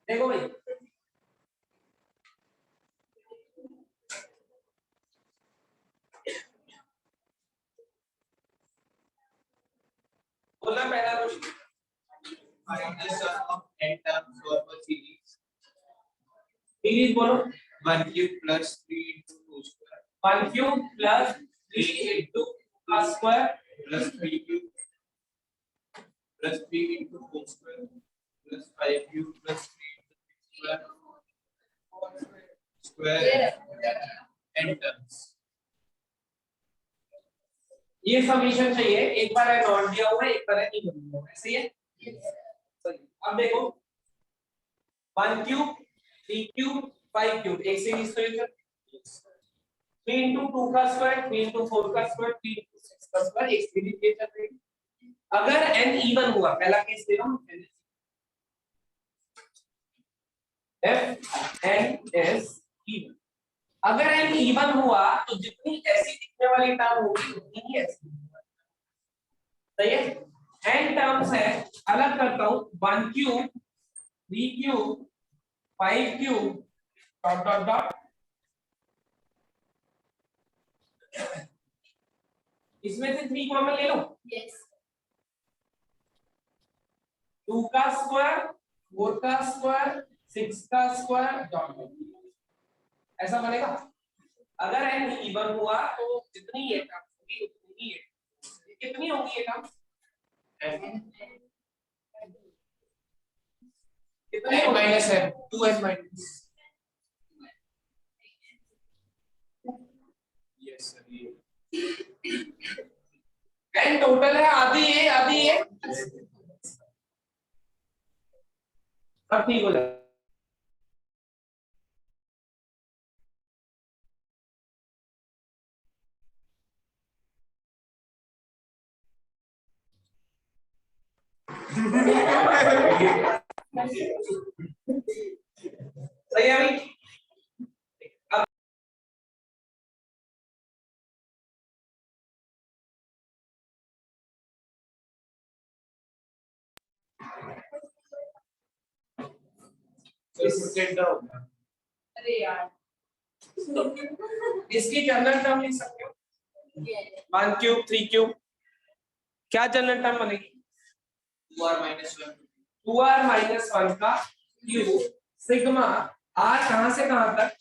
देखो भाई बोला पहला question Find the sum of n terms of a series. Series बोलो 1 cube plus 3 into 2 square 1 cube plus 3 into का square plus 3 cube plus 3 into 4 square plus 5 cube plus 3 into 6 square n terms. ये summation चाहिए एक बार है not दिया हुआ है एक बार है नहीं दिया हुआ है सही है सही अब देखो 1 क्यूब 3 क्यूब 5 क्यूब एक सीरीज तो ये 3 into 2 का स्क्वायर 3 into 4 का स्क्वायर 3 into 6 का स्क्वायर एक सीरीज ये चल रही है अगर n इवन हुआ पहला केस ले रहा हूं f n is even अगर n इवन हुआ तो जितनी ऐसी दिखने वाली टर्म होगी उतनी ही ऐसी सही है n टर्म्स है अलग करता हूं 1 cube 3 cube 5 cube dot dot dot इसमें से 3 कॉमन ले लो Yes. 2 का स्क्वायर 4 का स्क्वायर 6 का स्क्वायर डॉट ऐसा बनेगा अगर n इवन हुआ तो जितनी ये टर्म्स होगी उतनी ही ये कितनी होगी ये टर्म्स कितनी n minus n 2n minus. Yes sir. n total है आधी ये अब ठीक हो जाएगा सही है भाई अरे यार. इसकी जनरल टर्म लिख सकते हो Yes. 1 क्यूब 3 क्यूब क्या जनरल टर्म बनेगी 2r minus 1. 2r minus 1 का क्यूब सिग्मा r कहां से कहां तक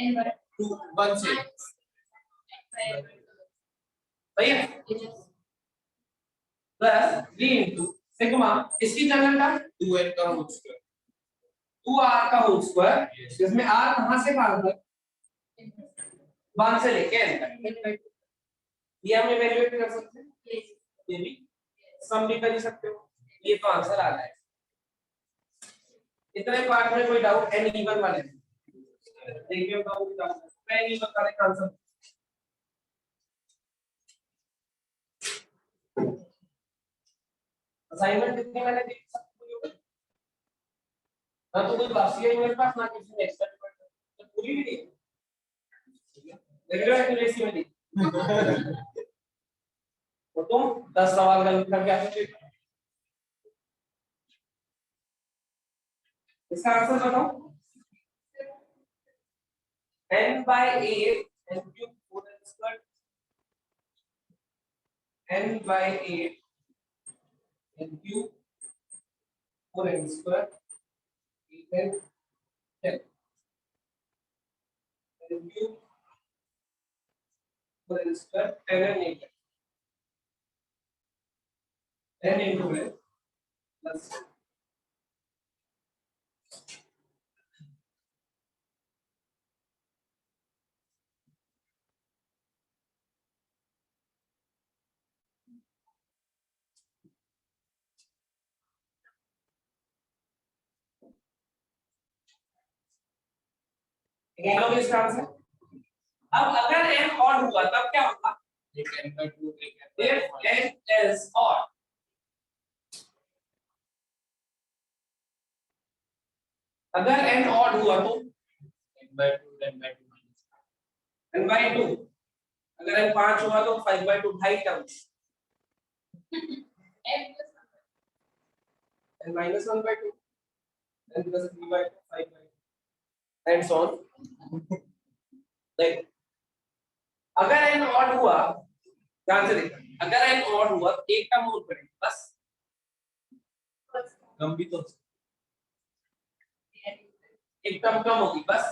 N पर 2 1 से सही है प्लस 3 into सिग्मा इसकी जनरल टर्म 2n का होल स्क्वायर 2r का होल स्क्वायर जिसमें r कहां से कहां तक 1 से लेके n तक ये हम इवैल्यूएट कर सकते हैं ये भी सम भी कर ही सकते हो ये तो आंसर आ रहा है इतने पार्ट में कोई डाउट n इवन वाले देखिए डाउट मैं नहीं बता रहा आंसर असाइनमेंट कितनी मैंने दी सबको ना तो कोई बासी है मेरे पास ना किसी ने एक्सपेरिमेंट तो पूरी भी दी रेगुलर एक्यूरेसी में दी तो तुम 10 सवाल गलत करके आ सकते हो इसका आंसर बताओ n by 8 n cube 4n squared n by 8 n cube 4n squared 8n 10 n cube 4n squared 10n 8 10 into 8 plus ग्यारह में इसका आंसर अब अगर n ऑड हुआ तब क्या होगा एक n का 2 एक if n is odd अगर n ऑड हुआ तो n by 2 10 by 2 minus n by 2 अगर n 5 हुआ तो 5 by 2 ढाई terms N plus n minus 1 by 2 n plus 3 by 2 5 by and so on। Right, अगर n ऑड हुआ, ध्यान से देखना, अगर n ऑड हुआ तो एक टर्म और करेंगे बस, कम भी तो एक टर्म कम होगी बस।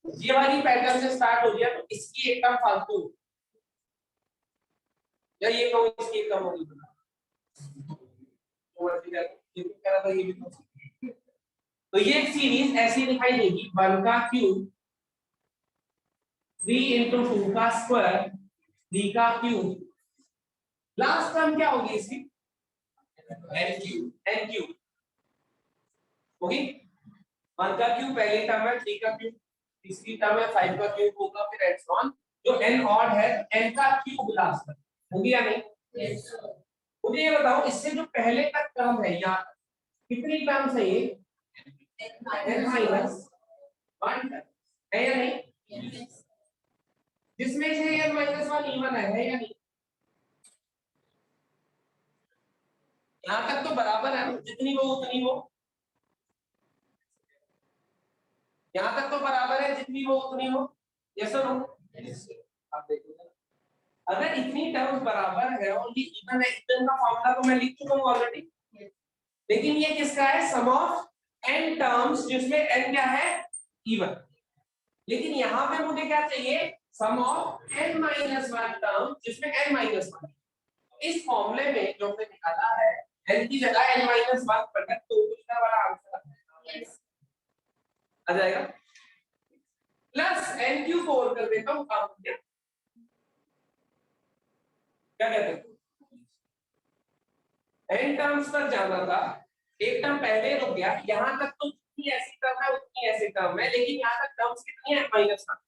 ये वाली पैटर्न से स्टार्ट हो गया तो इसकी एक टर्म फालतू, या ये कहूँ इसकी एक कम होगी, तो ये एक सीरीज ऐसी दिखाई देगी 1 का क्यूब 3 into 2 का स्क्वायर 3 का क्यूब, लास्ट टर्म क्या होगी इसकी n क्यूब होगी। 1 का क्यूब पहली टर्म है, 3 का क्यूब तीसरी टर्म है, 5 का क्यूब होगा, फिर एंड सो ऑन। जो n ऑड है n का क्यूब लास्ट टर्म होगी या नहीं? Yes. मुझे ये बताओ, इससे जो पहले तक टर्म है यहाँ कितनी टर्म्स है ये? n माइनस 1 है या नहीं? Yes. जिसमें से n माइनस 1 इवन है या नहीं? यहाँ तक तो बराबर है, जितनी वो उतनी वो, यहाँ तक तो बराबर है, जितनी वो उतनी वो, यस और नो? आप देखिए, अगर इतनी टर्म्स बराबर है और ये इवन है, इवन का फॉर्मूला तो मैं लिख चुका हूँ ऑलरेडी, लेकिन ये किसका है? सम ऑफ n टर्म्स जिसमें n क्या है? इवन। लेकिन यहाँ पे मुझे क्या चाहिए? सम ऑफ n माइनस 1 टर्म जिसमें n माइनस 1। इस फॉर्मूले में जो हमने निकाला है n की जगह n माइनस 1 पलट तो दूसरा वाला आंसर आ जाएगा, प्लस n क्यूब और कर देता हूँ, काम हो गया। क्या कहते हैं? n टर्म्स पर जाना था, एक टर्म पहले रुक गया, यहाँ तक तो जितनी ऐसी टर्म है उतनी ऐसी टर्म है, लेकिन यहाँ तक टर्म्स कितनी है? माइनस 1,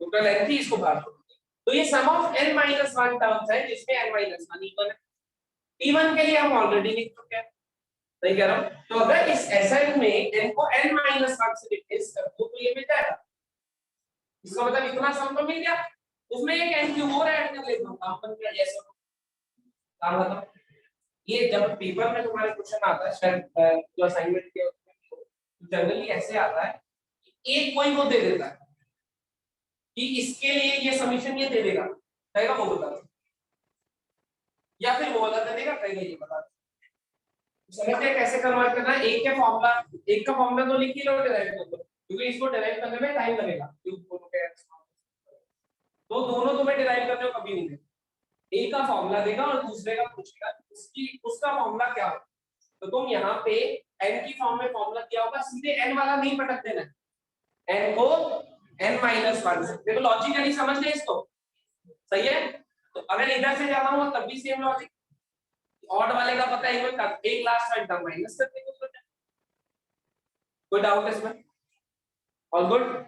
टोटल n थी, इसको बाहर छोड़ दो। तो ये सम ऑफ n माइनस 1 टर्म्स है जिसमें n माइनस 1 इवन है। इवन के लिए हम ऑलरेडी लिख चुके हैं, सही कह रहा हूँ? तो अगर इस Sn में n को n माइनस 1 से रिप्लेस कर दो तो ये मिल जाएगा। इसका मतलब इतना सम तो मिल गया, उसमें एक n क्यूब और ऐड कर लेता हूँ, काम बन गया। जैसे काम बताओ, ये जब पेपर में तुम्हारे क्वेश्चन आता है शायद जो असाइनमेंट के जनरली ऐसे आता है, एक कोई वो दे देता है कि इसके लिए ये समीशन ये दे देगा, कहेगा वो बता दो, या फिर वो बता देगा कहेगा ये बता दो। समझते हैं कैसे कन्वर्ट करना है? एक का फॉर्मूला तो लिख ही लो, डिराइव कर दो, क्योंकि इसको डिराइव करने में टाइम लगेगा, तो दोनों तुम्हें डिराइव करने को कभी नहीं देगा। एक का फॉर्मूला देगा और दूसरे का पूछेगा उसका फॉर्मूला क्या होगा, तो तुम यहाँ पे n की फॉर्म में फॉर्मूला क्या होगा, सीधे n वाला नहीं पटक देना, n को n माइनस 1 से। देखो लॉजिकली समझ ले इसको, सही है? तो अगर इधर से जाना हुआ तब भी सेम लॉजिक, ऑड वाले का पता है इवन का, एक लास्ट वाला टर्म माइनस कर देंगे उसको। कोई डाउट इसमें? All good?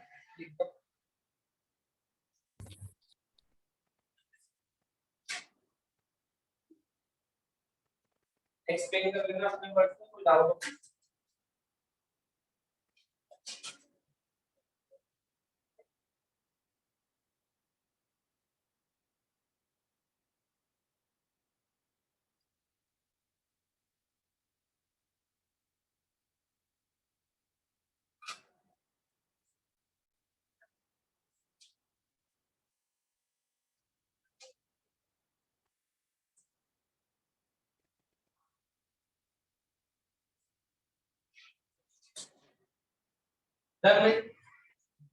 एक्सप्लेन कर देना अपने वर्ड में, कोई डाउट?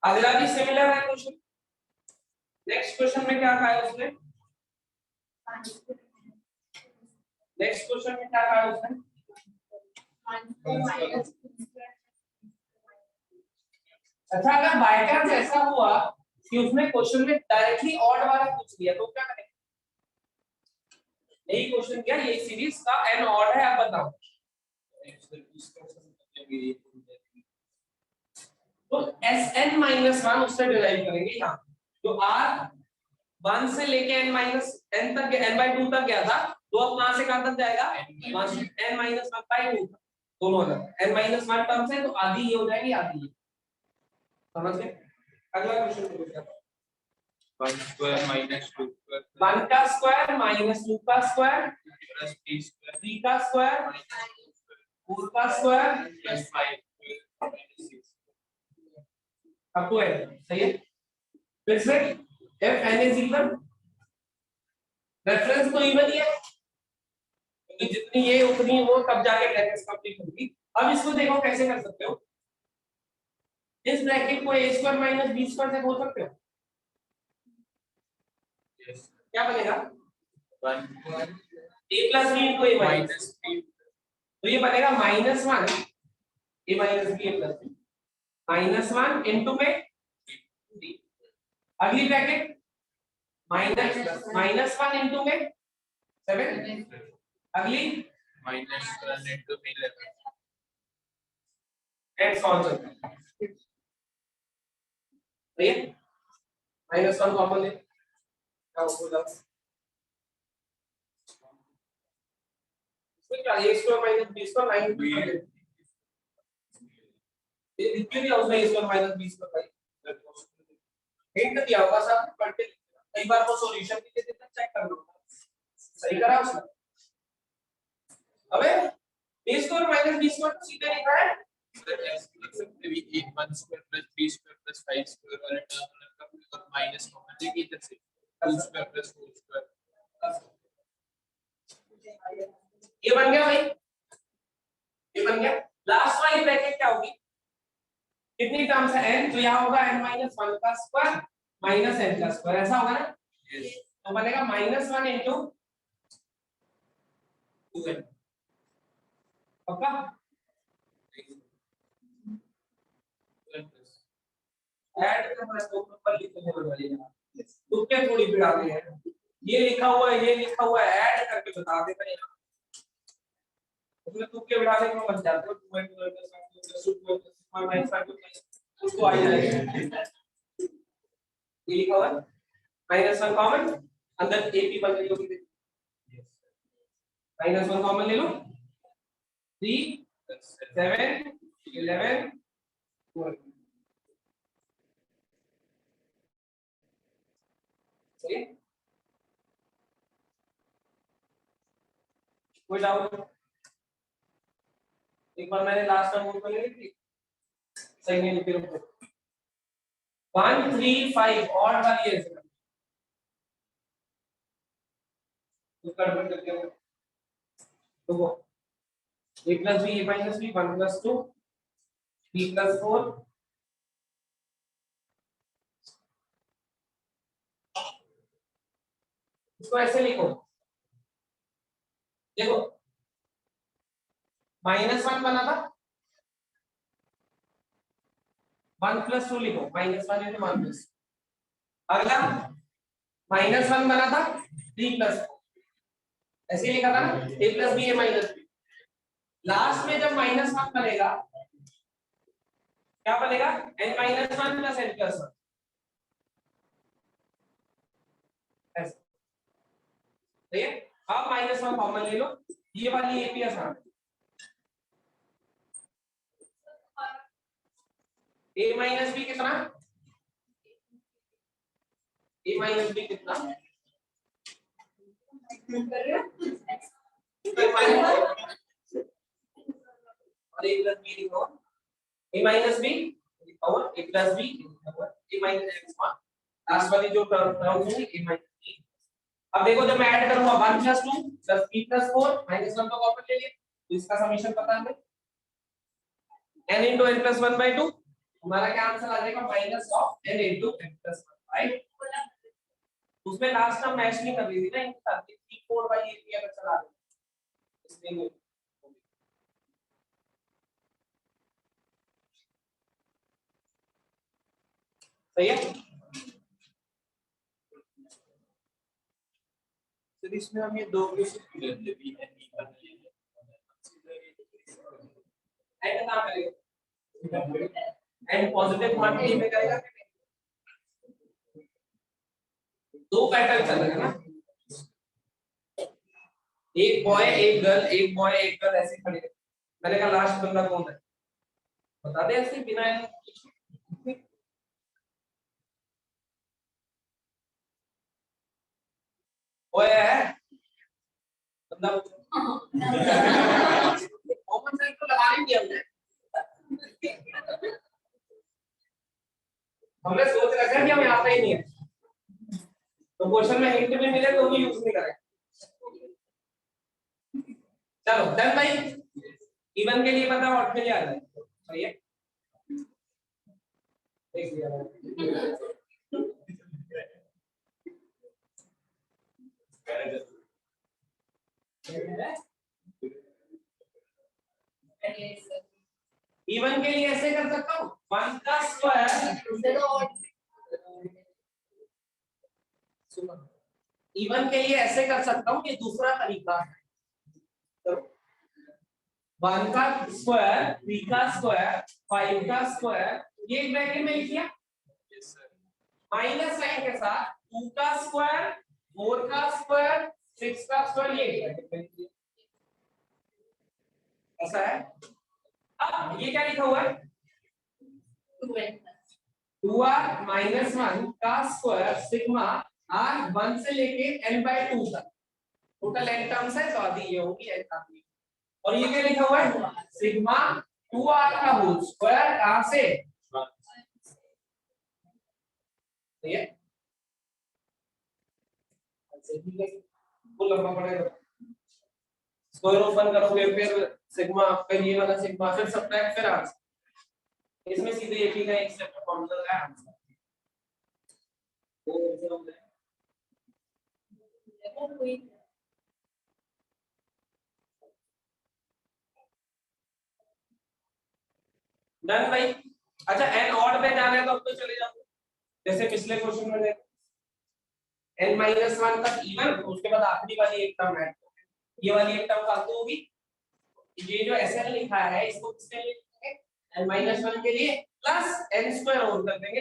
अगला भी सिमिलर है क्वेश्चन। नेक्स्ट क्वेश्चन में क्या कहा है उसने? नेक्स्ट क्वेश्चन में क्या कहा है उसने? अच्छा, अगर बाय चांस ऐसा हुआ कि उसने क्वेश्चन में डायरेक्टली ऑड वाला पूछ लिया तो क्या करें? यही क्वेश्चन क्या, यही सीरीज का n ऑड है, आप बताओ। तो Sn माइनस 1 उससे डिराइव करेंगे यहाँ, जो r 1 से लेके n माइनस n तक n/2 तक गया था, तो अब कहां से कहां तक जाएगा? n माइनस 1/2 दोनों अलग, n माइनस 1 टर्म्स है तो आधी ये हो जाएगी, आधी ये। समझ गए? अगला क्वेश्चन देखो क्या। 1 square minus 2 square 1 का स्क्वायर माइनस 2 का स्क्वायर plus 3 square 3 का स्क्वायर minus 4 का square plus 5 square minus 6 up to n, सही है। फिर से if n is even, reference तो इवन ही है क्योंकि जितनी ये उतनी वो तब जाके ब्रैकेट्स कंप्लीट होगी। अब इसको देखो कैसे कर सकते हो, इस ब्रैकेट को a square minus b square से बोल सकते हो, yes क्या बनेगा 1 a plus b into a minus, minus 3 तो ये बनेगा minus 1 a minus b a plus b minus 1 into में 3, अगली ब्रैकेट माइनस 1 इनटू में 7, अगली minus 1 into 11 and so on चलता है, सही है। माइनस 1 कॉमन ले, क्या होगा इसमें क्या a square minus b square 9 ये लिख दिया उसमें a square minus b square भाई हिंट दिया होगा सब पढ़ के, कई बार वो सॉल्यूशन भी देते हैं चेक कर लो सही करा उसने। अबे a square minus b square तो सीधे लिखा है, भी 1 square plus 3 square plus 5 square और टर्म का और माइनस कॉमन लेके इधर से 2 square plus 4 square ये बन गया भाई, ये बन गया। लास्ट वाली ब्रैकेट क्या होगी, कितनी टर्म्स है n, तो यहाँ होगा n माइनस 1 का स्क्वायर माइनस n का स्क्वायर, ऐसा होगा ना, तो बनेगा माइनस 1 इनटू 2n, पक्का। ऐड करना तो ऊपर लिखने वाली है, तुक्के थोड़ी भिड़ा रहे हैं, ये लिखा हुआ है ये लिखा हुआ है, ऐड करके बता देते हैं उसमें तुक्के भिड़ा के बन जाते हो 2n उसको आ जाएगा, ये लिखा हुआ है माइनस 1 कॉमन, अंदर a भी बन रही होगी, माइनस 1 कॉमन ले लो, 3 7 11 12, सही है। कोई डाउट, एक बार मैंने लास्ट टाइम बोल कर थी सही नहीं लिखे रुको 1 3 5 और वाली है उसका डिफरेंट करके रुको a plus b a minus b 1 plus 2 b plus 4 इसको ऐसे लिखो, देखो माइनस 1 बना था 1 प्लस 2 लिखो माइनस 1 इनटू 1 प्लस, अगला माइनस 1 बना था 3 प्लस 4, ऐसे लिखा था ना a plus b a minus b, last में जब माइनस 1 बनेगा क्या बनेगा n minus 1 plus n plus 1, ऐसे ठीक है। अब माइनस 1 कॉमन ले लो, ये वाली a भी आसान है, a माइनस b कितना, a माइनस b कितना और a प्लस b लिखो, a माइनस b और a प्लस b और a minus x one, last वाली जो टर्म होगी a माइनस b। अब देखो जब मैं ऐड करूंगा 1 plus 2 plus b plus 4 minus 1 तो कॉमन ले लिए, तो इसका समीशन पता है हमें n into n plus 1 by 2, हमारा क्या आंसर आ जाएगा minus of n into n plus 1 by, उसमें लास्ट टर्म मैच नहीं कर रही थी ना इनके साथ, 3 4 by 8 अगर चला दे इसलिए सही है। तो इसमें हम ये दो केसेस लेते हैं b and e का एंड कहां करेगा, एंड पॉजिटिव क्वांटिटी में करेगा, दो पैटर्न चल रहे हैं ना, एक बॉय एक गर्ल एक बॉय एक गर्ल ऐसे खड़े हैं, मैंने कहा लास्ट बंदा कौन है बता दे ऐसे बिना हमने सोच रखा है कि हमें आता ही नहीं है, तो क्वेश्चन में हिंट भी मिले तो भी यूज नहीं करें। चलो डन भाई, इवन के लिए पता, ऑड के लिए आ जाए, सही है। देख लिया इवन के लिए ऐसे कर सकता हूँ, 1 का स्क्वायर, इवन के लिए ऐसे कर सकता हूँ, ये दूसरा तरीका है। तो 1 का स्क्वायर, 3 का स्क्वायर, 5 का स्क्वायर, ये ब्रैकेट में लिख दिया, माइनस साइन के साथ 2 का स्क्वायर, 4 का स्क्वायर, 6 का स्क्वायर, ये ब्रैकेट में लिख दिया, ऐसा है। अब ये क्या लिखा हुआ है, 2r माइनस 1 का स्क्वायर सिग्मा r 1 से लेके n/2 तक, टोटल n टर्म्स है, तो आधी ये होगी n आधी, और ये क्या लिखा हुआ है, सिग्मा 2r का होल स्क्वायर कहां से, ठीक है, लंबा पड़ेगा, स्क्वायर ओपन करोगे फिर सिग्मा, फिर ये वाला सिग्मा, फिर सब्ट्रैक्ट, फिर आंसर, इसमें सीधे एक ही का एक स्टेप का फॉर्मूला है आंसर। डन भाई। अच्छा एन ऑड पे जाना है तो अब तो चले जाओ, जैसे पिछले क्वेश्चन में देखो, n-1 तक इवन, उसके बाद आखिरी वाली एक टर्म ऐड, ये वाली एक टर्म फालतू होगी, ये जो SN लिखा है इसको किसके लिए लिखेंगे, n-1 के लिए, प्लस n² और कर देंगे,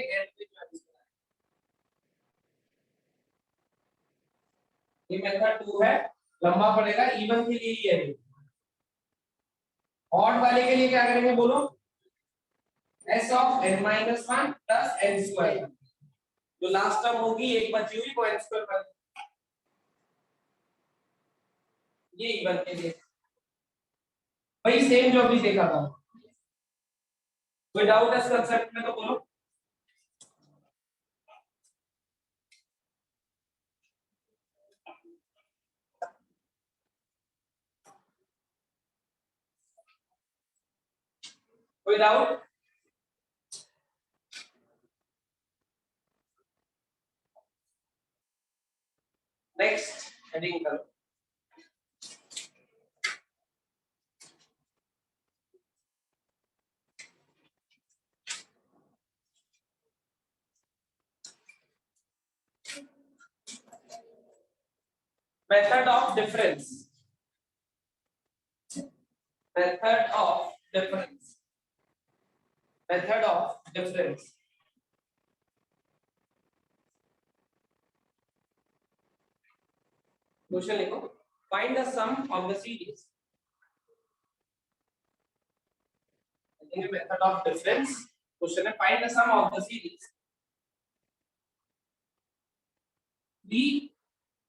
ये मेथड 2 है, लंबा पड़ेगा, इवन के लिए ही है, ऑड वाले के लिए क्या करेंगे बोलो, s of n-1 plus n², जो लास्ट टर्म होगी एक बची हुई वो n² बन, ये इवन के लिए भाई सेम जो अभी देखा था, कोई डाउट है इस कंसेप्ट में तो बोलो। कोई डाउट, नेक्स्ट हेडिंग करो, method of difference, method of difference, method of difference, question लिखो, find the sum of the series, method of difference, question है find the sum of the series 3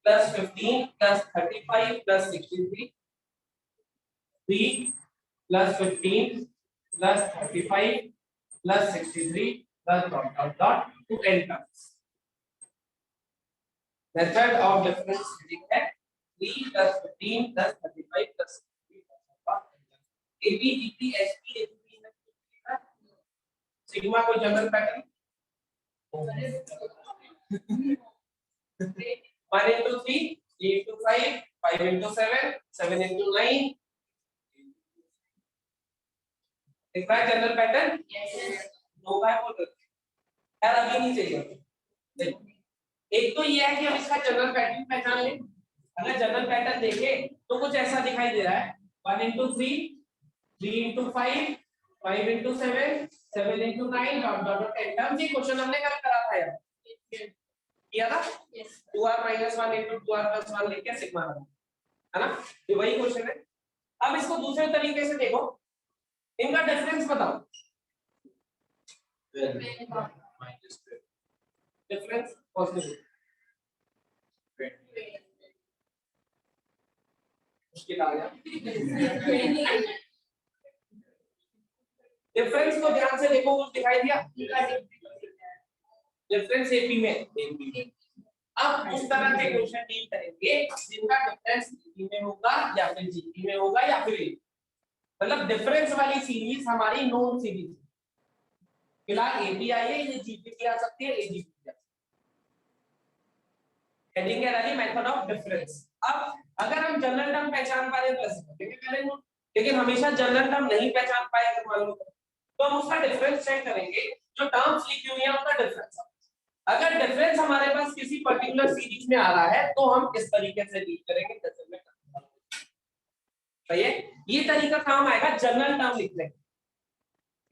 plus 15 plus 35 plus 63, 3 plus 15 plus 35 plus 63 plus dot to n terms. Method of difference है 3 plus 15 plus 35 plus 63 plus AB GP SP ABP sigma कोई general pattern 1 into 3, 3 into 5, 5 into 7, 7 into 9, दिख रहा है general pattern, दो का है बोल रहे यार, अभी नहीं चाहिए, एक तो ये है कि हम इसका जनरल पैटर्न पहचान लें, अगर जनरल पैटर्न देखे तो कुछ ऐसा दिखाई दे रहा है, 1 into 3, 3 into 5, 5 into 7, 7 into 9 dot dot 10 terms, ये क्वेश्चन हमने कल करा था यार, किया था, 2r minus 1 into 2r plus 1 लेके सिग्मा है ना, ये वही क्वेश्चन है। अब इसको दूसरे तरीके से देखो, इनका डिफरेंस बताओ, डिफरेंस पॉजिटिव, मुश्किल आ गया, डिफरेंस को ध्यान से देखो, कुछ दिखाई दिया, डिफरेंस एपी में। अब उस तरह के क्वेश्चन डील करेंगे जिनका डिफरेंस एपी में होगा या फिर जीपी में होगा या फिर मतलब डिफरेंस वाली सीरीज हमारी नोन सीरीज। फिलहाल एपी आई है, ये जीपी की आ सकती है, एजीपी की आ सकती है। हेडिंग है वाली मेथड ऑफ डिफरेंस। अब अगर हम जनरल टर्म पहचान पा रहे तो ऐसे करेंगे पहले, लेकिन हमेशा जनरल टर्म नहीं पहचान पाए अगर मान लो तो हम उसका डिफरेंस चेक करेंगे, जो टर्म्स लिखी हुई है उनका डिफरेंस। अगर डिफरेंस हमारे पास किसी पर्टिकुलर सीरीज में आ रहा है तो हम इस तरीके से डील करेंगे जैसे मैं करता हूं। सही है, ये तरीका काम आएगा जनरल टर्म लिखने का।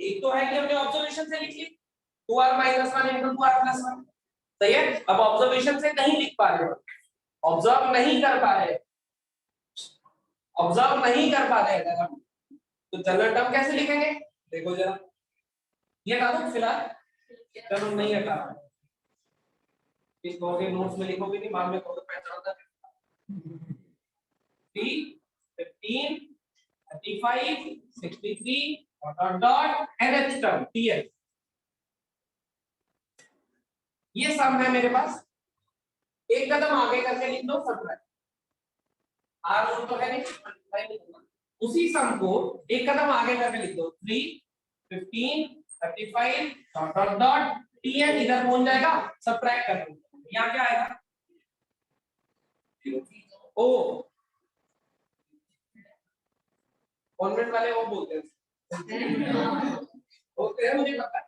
एक तो है कि हमने ऑब्जर्वेशन से लिख ली 2r - 1 into 2r + 1। सही है, अब ऑब्जर्वेशन से नहीं लिख पा रहे हो, ऑब्जर्व नहीं कर पा रहे, ऑब्जर्व नहीं कर पा रहे अगर हम, तो जनरल टर्म कैसे लिखेंगे देखो जरा। ये हटा दो फिलहाल, चलो नहीं हटा रहा, इसको नोट्स में लिखोगे नहीं, बाद में कहोगे पहचानता है। 3 15 35 63 डॉट nth टर्म ts, ये सम है मेरे पास। एक कदम आगे करके लिख दो सब्ट्रैक्ट, r रूट तो है नहीं, उसी सम को एक कदम आगे करके लिख दो 3 15 35 डॉट डॉट डॉट tn, इधर पहुंच जाएगा, सब्ट्रैक्ट कर दो, यहां क्या आएगा ओ। कॉन्वेंट वाले वो बोलते हैं ओके, मुझे पता है,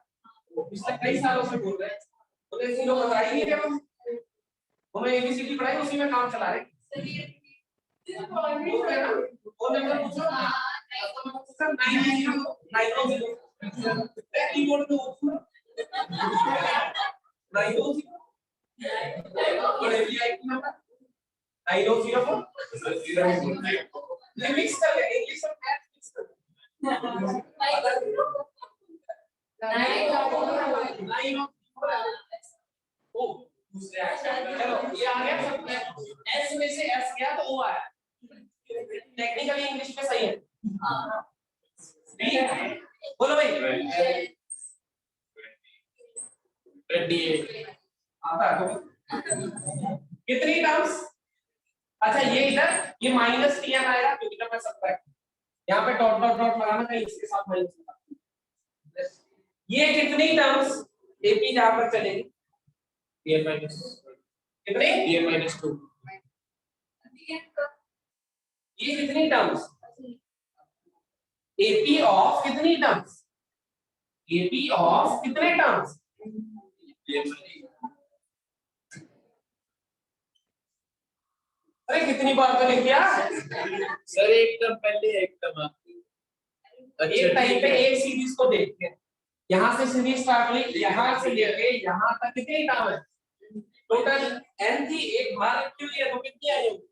वो पिछले कई सालों से बोल रहे हैं, तो ऐसे लोग बता ही नहीं रहे, हम उन्हें एबीसीडी पढ़ाई उसी में काम चला रहे बोल रहे हैं ना। और नंबर पूछो सर 90 कीबोर्ड पे पूछो 90 और एपीआई की नंबर 9004 मिक्स कर ले, इंग्लिश और मैथ मिक्स कर ओ चलो ये आ गया सब, एस में से एस गया तो ओ आया, टेक्निकली इंग्लिश में सही है। बोलो भाई 28 आता है कितनी टर्म्स। अच्छा ये इधर ये माइनस टी एम आएगा क्योंकि जब मैं सब्ट्रैक्ट यहाँ पे डॉट डॉट डॉट लगाना था, इसके साथ माइनस। ये कितनी टर्म्स एपी जहां पर चलेगी ये माइनस कितनी, ये -2 ये कितनी टर्म्स एपी ऑफ कितनी टर्म्स, एपी ऑफ कितने टर्म्स, ये अरे कितनी बार तो लिख दिया सर एक टर्म पहले एक टर्म आखिरी। एक टाइम पे एक सीरीज को देखते हैं, यहाँ से सीरीज स्टार्ट हुई, यहाँ से लेके यहाँ तक कितनी टर्म है टोटल n थी, एक बार क्यों लिया तो कितनी आई होगी।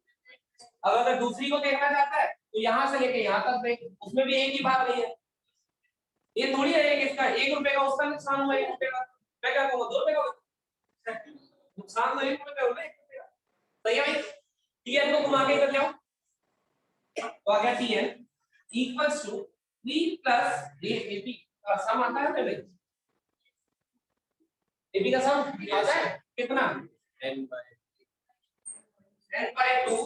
अब अगर दूसरी को देखना चाहता है तो यहाँ से लेके यहाँ तक देख, उसमें भी एक ही बात रही है, ये थोड़ी है एक इसका 1 रुपए का उसका नुकसान हुआ 1 रुपए का, मैं क्या कहूँगा 2 रुपए का नुकसान तो 1 रुपए का होगा 1 रुपए का। सही है भाई, टीएन को घुमा के इधर ले आओ तो आ गया T N equals to 3 plus AP का सम आता है भाई, एपी का सम आता है कितना n by n by 2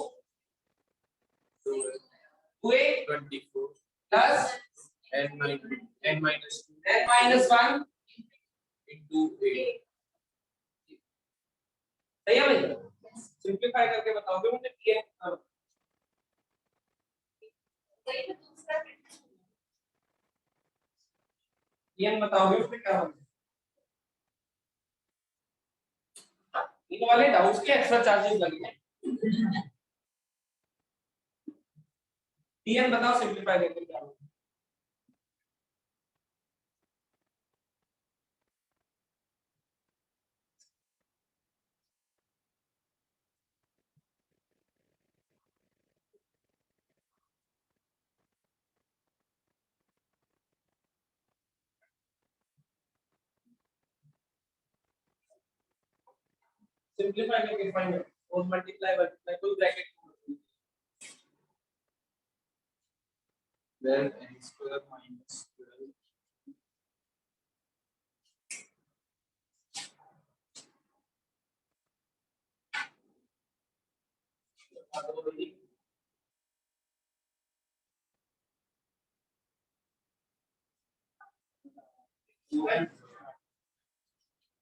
2a 24 plus n minus n minus 1 into 8 सही है भाई, सिंपलीफाई करके बताओगे मुझे टीएन टीएन बताओगे मुझे क्या होगा। इन वाले डाउट्स के एक्स्ट्रा चार्जेस लगेंगे, टीएन बताओ सिंपलीफाई करके क्या होगा। सिंपलीफाई करके फाइंड आउट और मल्टीप्लाई कोई bracket then n square minus 12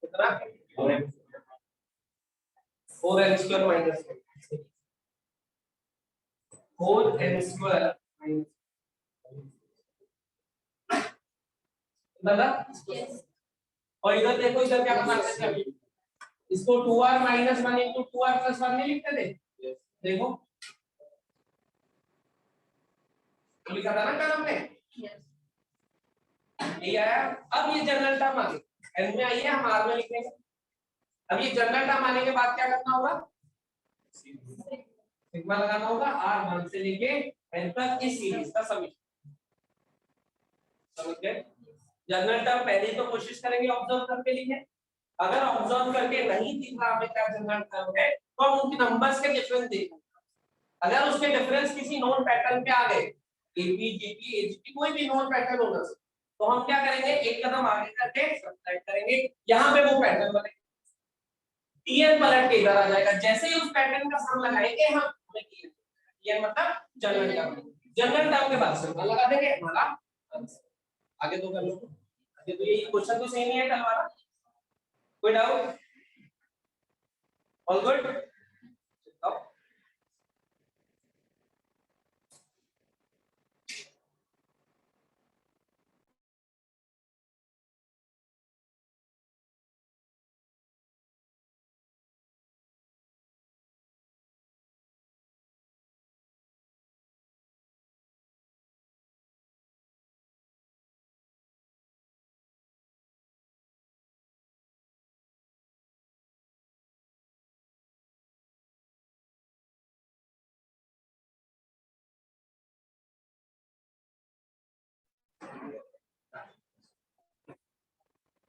कितना 4n square minus 4n square दादा। Yes. और इधर देखो, इधर क्या बनाते थे अभी, इसको 2r minus 1 into 2r plus 1 नहीं लिखते थे? देखो लिखा था ना कलम में, Yes. ये आया। अब ये जनरल टर्म आ गई, n में आई है, हम r में लिखेंगे। अब ये जनरल टर्म आने के बाद क्या करना होगा, सिग्मा लगाना होगा, r1 से लेके n तक इस सीरीज का समीकरण। समझ गए? जनरल टर्म पहले तो कोशिश करेंगे ऑब्जर्व करके लिखें, अगर ऑब्जर्व करके नहीं दिख रहा हमें क्या जनरल टर्म है, तो हम उनके नंबर्स के डिफरेंस देखेंगे। अगर उसके डिफरेंस किसी नोन पैटर्न पे आ गए, एपी जीपी एजीपी कोई भी नोन पैटर्न होना, तो हम क्या करेंगे, एक कदम आगे करके सब्ट्रैक्ट करेंगे, यहाँ पे वो पैटर्न बनेगा, टीएन पलट के इधर आ जाएगा। जैसे ही उस पैटर्न का सम लगाएंगे हम हमें टीएन मतलब जनरल टर्म, जनरल टर्म के बाद सिंबल लगा देंगे, हमारा आंसर। आगे तो कर लो, आगे तो यही क्वेश्चन तो सही नहीं है कल वाला, कोई डाउट? All good?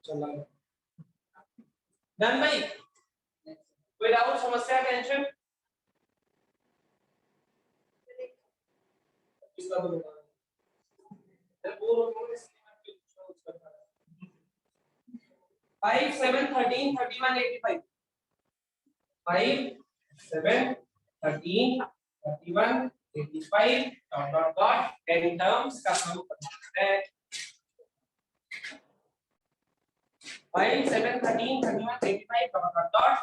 चलो डन भाई, कोई डाउट, समस्या, टेंशन? किसका बोलूंगा? 5 7 13 31 85, 5 7 13 31 85 डॉट डॉट डॉट 10 टर्म्स का सम है। 5 7 13 31 85 डॉट डॉट डॉट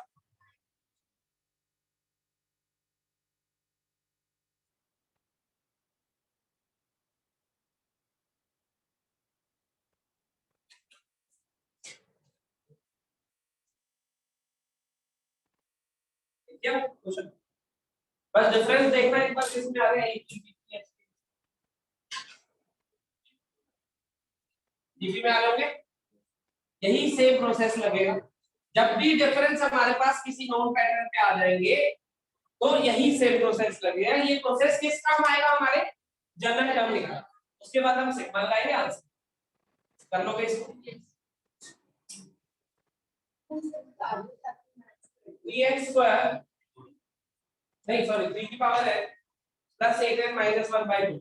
क्या क्वेश्चन, बस डिफरेंस देखना एक बार किसमें आ रहा है, जीपी में आ रहे होंगे। यही सेम प्रोसेस लगेगा, जब भी डिफरेंस हमारे पास किसी नॉन पैटर्न पे आ जाएंगे तो यही सेम प्रोसेस लगेगा। ये प्रोसेस किस काम आएगा, हमारे जनरल टर्म निकालना, उसके बाद हम सिग्मा लगाएंगे, आंसर कर लोगे इसको। 3x स्क्वायर नहीं सॉरी 3 की पावर है प्लस 8n माइनस 1/2।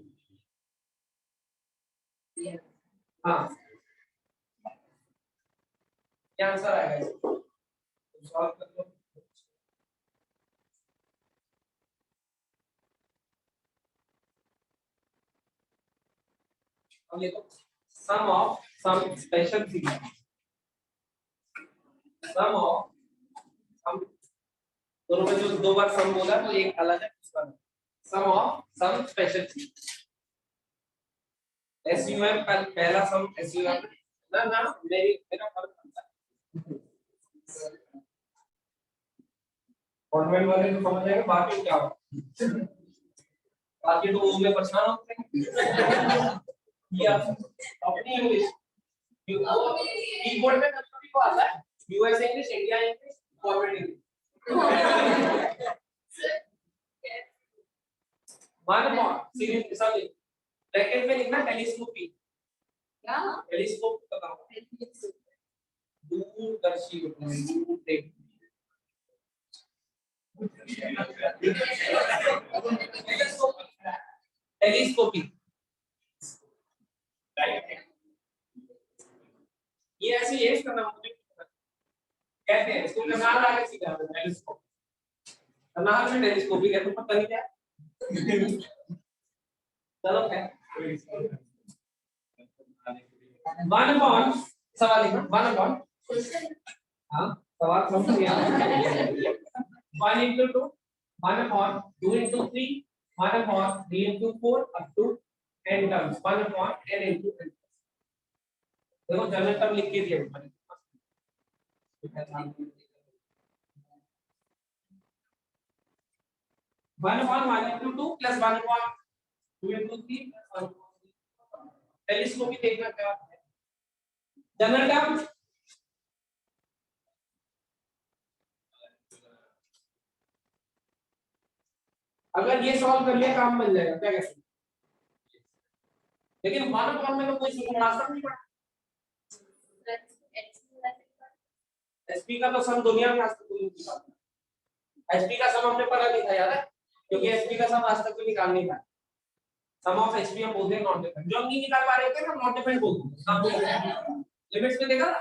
हाँ क्या आंसर आएगा इसको, सॉल्व कर लो। अब ये तो sum of sum special series, sum of sum, दोनों में जो दो बार सम बोला तो एक अलग है, दूसरा सम of sum special series. SUM पहला सम एसयूएम ना ना मेरा फर्क पड़ता है, कॉन्वेंट वाले तो समझ जाएंगे, बाकी क्या हो, बाकी तो वो में परेशान होते हैं या अपनी इंग्लिश कीबोर्ड में कभी को आता है, US English, India English, convent English. One more series सब ब्रैकेट में लिखना टेलीस्कोपी, क्या? टेलीस्कोप बताओ, दूरदर्शी दूर देख टेलीस्कोपी, ये ऐसी है, इसका नाम मुझे कहते हैं, इसको कनाल आगे सीखा है टेलीस्कोप। नाम में टेलीस्कोपिक है तो पता नहीं क्या है। चलो क्या 1/, सवाल लिखो 1/, हाँ सवाल समझ गया 1 into 2 1/2 into 3 1/3 into 4 up to n terms 1/n into n। देखो जनरल टर्म लिख के दिया ऊपर 1/1 into 2 plus 1/2 into 3 plus 1। Telescopic देखना क्या है जनरल टर्म। अगर ये सॉल्व कर लिया काम बन जाएगा क्या कहते हैं, लेकिन 1/1 में तो कोई सूत्र नहीं पड़ा। एसपी का तो सम दुनिया में आज तक कोई नहीं निकाला। एसपी का सम हमने पढ़ा नहीं था याद है, क्योंकि एसपी का सम आज तक कोई निकाल नहीं पाया। सम ऑफ एसपी हम बोलते हैं नॉट डिफाइंड, जो हम नहीं निकाल पा रहे थे ना नॉट डिफाइंड बोलते हैं। लिमिट्स में देखा ना,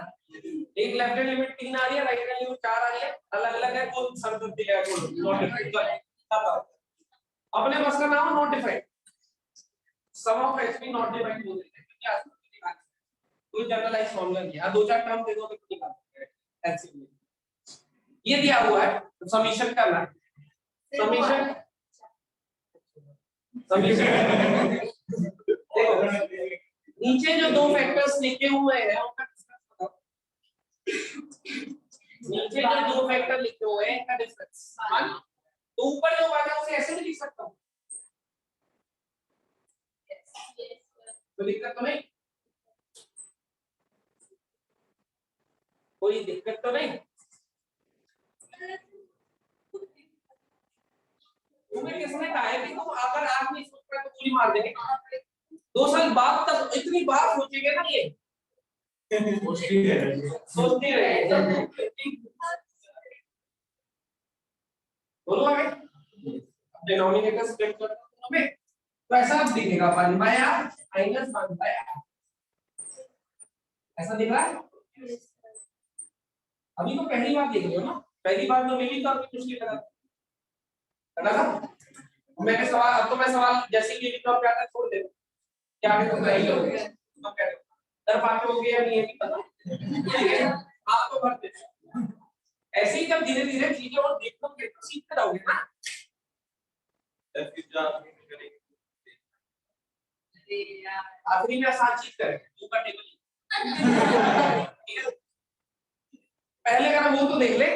एक लेफ्ट हैंड लिमिट 3 आ रही है, राइट हैंड लिमिट 4 आ रही है, अलग अलग है, कौन सम कर दिया है नॉट डिफाइंड। अपने बस का नाम not defined, sum of SP not defined बोलते हैं क्योंकि आज तक निकाल कोई जनरलाइज फॉर्मूला नहीं है। दो चार टर्म दे दो तो निकाल सकते। ये दिया हुआ है तो समीशन करना है। समीशन देखो नीचे जो दो फैक्टर्स लिखे हुए हैं उनका डिफरेंस बताओ। नीचे जो दो फैक्टर लिखे हुए हैं इनका डिफरेंस 1, तो ऊपर जो वाला उसे ऐसे भी लिख सकता हूं, कोई दिक्कत तो नहीं, कोई दिक्कत तो नहीं। तुम्हें किसने कहा है कि तुम अगर आज नहीं सोच पाए तो गोली मार देंगे? 2 साल बाद तक इतनी बार सोचेंगे ना ये सोचते रहे। बोलो आगे डिनोमिनेटर स्प्लिट कर दो हमें, तो ऐसा अब दिखेगा 1/r माइनस 1/r, ऐसा दिख रहा है। अभी तो पहली बार देख रहे हो ना, पहली बार तो मेरी तो आपकी मुश्किल लगा मैंने सवाल, अब तो मैं सवाल जैसे कि लिखा क्या था छोड़ दे, क्या आगे तो सही हो गया तो क्या दर पाके हो गया नहीं है नहीं पता, आप तो भरते ऐसे ही जब धीरे धीरे चीजें और देखोगे तो सीखते रहोगे ना। आखिरी में आसान चीज करें ऊपर टेबल पहले का वो तो देख ले,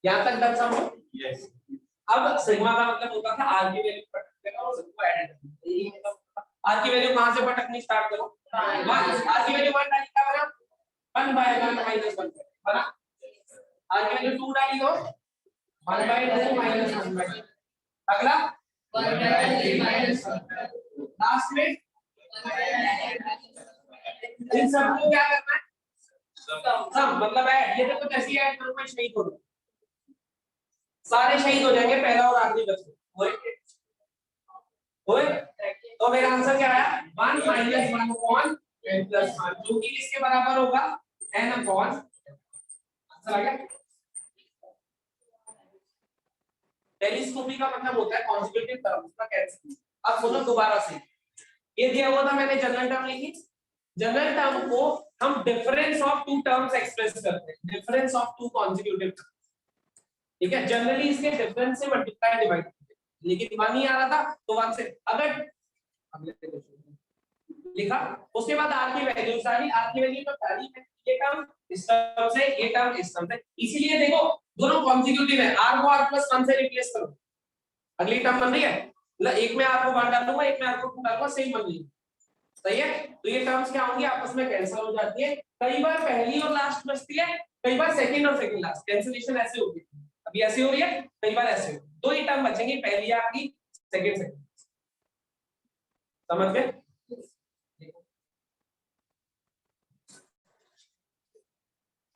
यहाँ तक डन सम हो। यस अब सिग्मा का मतलब होता था आर की वैल्यू पटकना और सबको ऐड करना। आर की वैल्यू कहां से पटकनी स्टार्ट करो 1, आर की वैल्यू 1 डाली क्या बना 1/1 माइनस 1 बना, आर की वैल्यू 2 डाली तो 1/2 माइनस 1/2, अगला 1/3 माइनस 1, लास्ट में इन सबको क्या करना है सम, मतलब ऐड। ये देखो जैसे ऐड करो मैं शहीद हो सारे शहीद हो जाएंगे, पहला और आखिरी बचे होए। तो मेरा आंसर क्या आया 1 माइनस 1 अपॉन n प्लस 1, जो कि किसके बराबर होगा n अपॉन, आंसर आ गया। टेलीस्कोपी का मतलब होता है कॉन्जुगेटिव टर्म्स का कैंसिल। अब सुनो दोबारा से, ये दिया हुआ था मैंने जनरल टर्म लिखी, जनरल टर्म को हम difference of two terms express करते हैं, डिफरेंस ऑफ टू कॉन्जुगेटिव, ठीक है। जनरली इसके डिफरेंस से मल्टीप्लाई डिवाइड, लेकिन 1 ही आ रहा था तो 1 से अगर अगले क्वेश्चन लिखा उसके बाद आर की वैल्यू सारी, आर की वैल्यू तो सारी है, ये टर्म इस टर्म से, ये टर्म इस टर्म से, इसीलिए देखो दोनों कॉन्जिक्यूटिव है, r को r + 1 से रिप्लेस करो, अगली टर्म बन रही है, मतलब एक में r को 1 डालूंगा, एक में r को 2 डालूंगा, सेम बन रही है, सही है। तो ये टर्म्स क्या होंगी आपस में कैंसिल हो जाती है, कई बार पहली और लास्ट बचती है, कई बार सेकंड और सेकंड लास्ट, कैंसिलेशन ऐसे होती है, अभी ऐसे हो रही है, कई बार ऐसे हो, दो ही टर्म बचेंगी, पहली आपकी सेकंड सेकंड, समझ गए।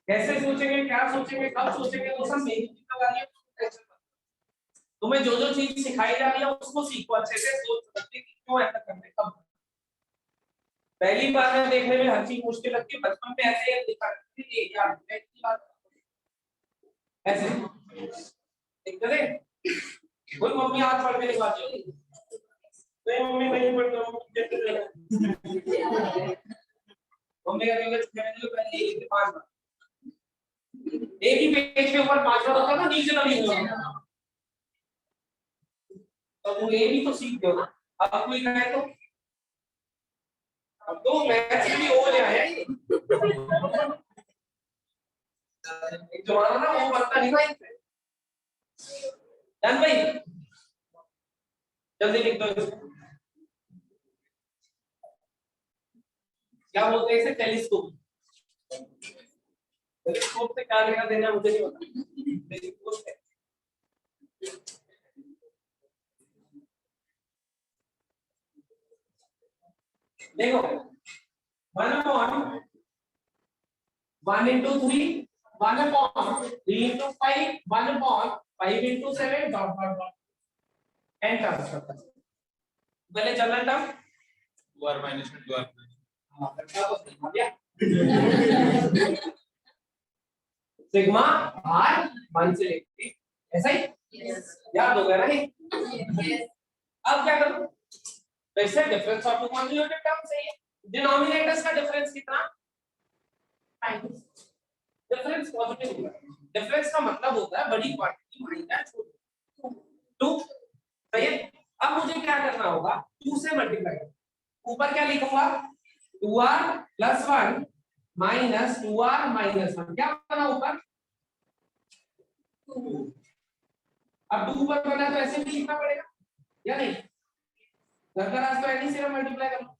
कैसे सोचेंगे, क्या सोचेंगे, कब सोचेंगे, वो सब मेरी जिम्मेदारी है। तुम्हें जो जो चीज सिखाई जा रही है उसको सीखो, अच्छे से सोच सकते कि क्यों ऐसा करते कब। पहली बार में देखने में हर चीज मुश्किल लगती है, बचपन में ऐसे दिखा ऐसे दिक्कत है? कोई मम्मी हाथ पढ़ के दिखाती है? नहीं मम्मी नहीं पढ़ता हूँ। मम्मी कहती है पहले एक 5 बार एक ही पेज के ऊपर 5 बार होता है ना, नीचे ना लिखो। तो तुम ये भी तो सीख दो ना। अब कोई कहे तो अब तो मैथ्स भी हो ले आया ये। एक जमाना ना वो बनता नहीं भाई। जान भाई जल्दी लिख दो इसको। क्या बोलते हैं इसे? टेलीस्कोप। टेलीस्कोप से क्या लेना देना मुझे नहीं पता। टेलीस्कोप से देखो 1 into 3 1/3 into 5 1/5 into 7 dot dot dot n terms करता है। पहले general term 2r minus 2r हां करता तो सही आ गया। सिग्मा r 1 से लेके ऐसा ही याद हो गया ना ये? अब क्या करूं? तो इससे difference of two conjugated terms है। डिनोमिनेटर्स का डिफरेंस कितना? डिफरेंस पॉजिटिव होगा। डिफरेंस का मतलब होता है बड़ी क्वांटिटी माइनस 2। सही है। अब मुझे क्या करना होगा? 2 से मल्टीप्लाई करना। ऊपर क्या लिखूंगा? 2r + 1 - 2r - 1 क्या बना ऊपर? 2। अब 2 ऊपर बना तो ऐसे भी लिखना पड़ेगा या नहीं? घर का रास्ता ऐसे सिर्फ मल्टीप्लाई करना।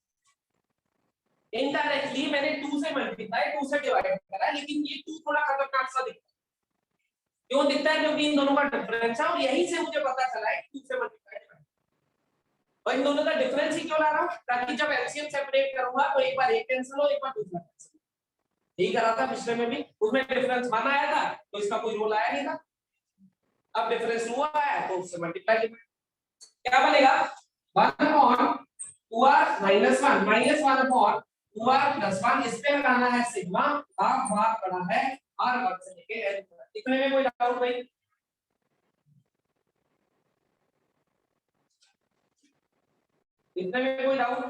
इनडायरेक्टली मैंने 2 से मल्टीप्लाई 2 से डिवाइड करा, लेकिन ये 2 थोड़ा खतरनाक सा दिखता है। क्यों दिखता है? क्योंकि इन दोनों का डिफरेंस है और यहीं से मुझे पता चला है कि 2 से मल्टीप्लाई करना। और इन दोनों का डिफरेंस ही क्यों ला रहा हूं? ताकि जब एलसीएम सेपरेट करूंगा तो एक बार एक कैंसिल हो, एक बार दूसरा कैंसिल। यही करा था पिछले में भी, उसमें डिफरेंस 1 आया था तो इसका कोई रोल आया नहीं था। अब डिफरेंस 2 आया तो उससे मल्टीप्लाई करना। क्या बनेगा? 1/2r - 1 -1/2r + 1 इस पे लगाना है सिग्मा। हाफ भाग पड़ा है r वर्ग से लेके l तक। इतने में कोई डाउट भाई? इतने में कोई डाउट?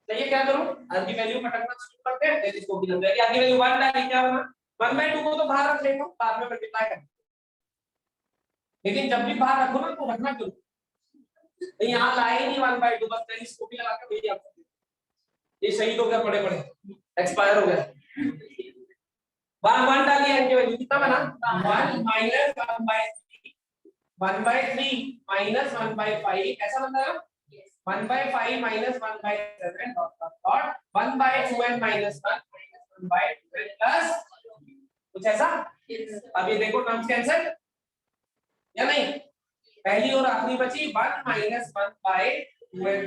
तो ये क्या करूं? r की वैल्यू पटकना शुरू करते हैं। फिर इसको भी लग जाएगी। r की वैल्यू 1 डाली, क्या बना? 1/2 को तो बाहर रख लेता हूं, बाद में मल्टीप्लाई कर। लेकिन जब भी बाहर रखो ना तो रखना क्यों? तो यहां लाए नहीं 1/2, बस टेलीस्कोप लगा के भेज दिया। ये शहीद हो गया, पड़े पड़े एक्सपायर हो गया। 1 डालिए, n की वैल्यू कितना बना? 1 - 1/3 1/3 - 1/5 ऐसा बनता है ना? 1/5 - 1/7 डॉट 1/2 n - 1 1/12 प्लस कुछ ऐसा। अब ये देखो टर्म्स कैंसिल या नहीं? पहली और आखिरी बची 1 - 1/2 n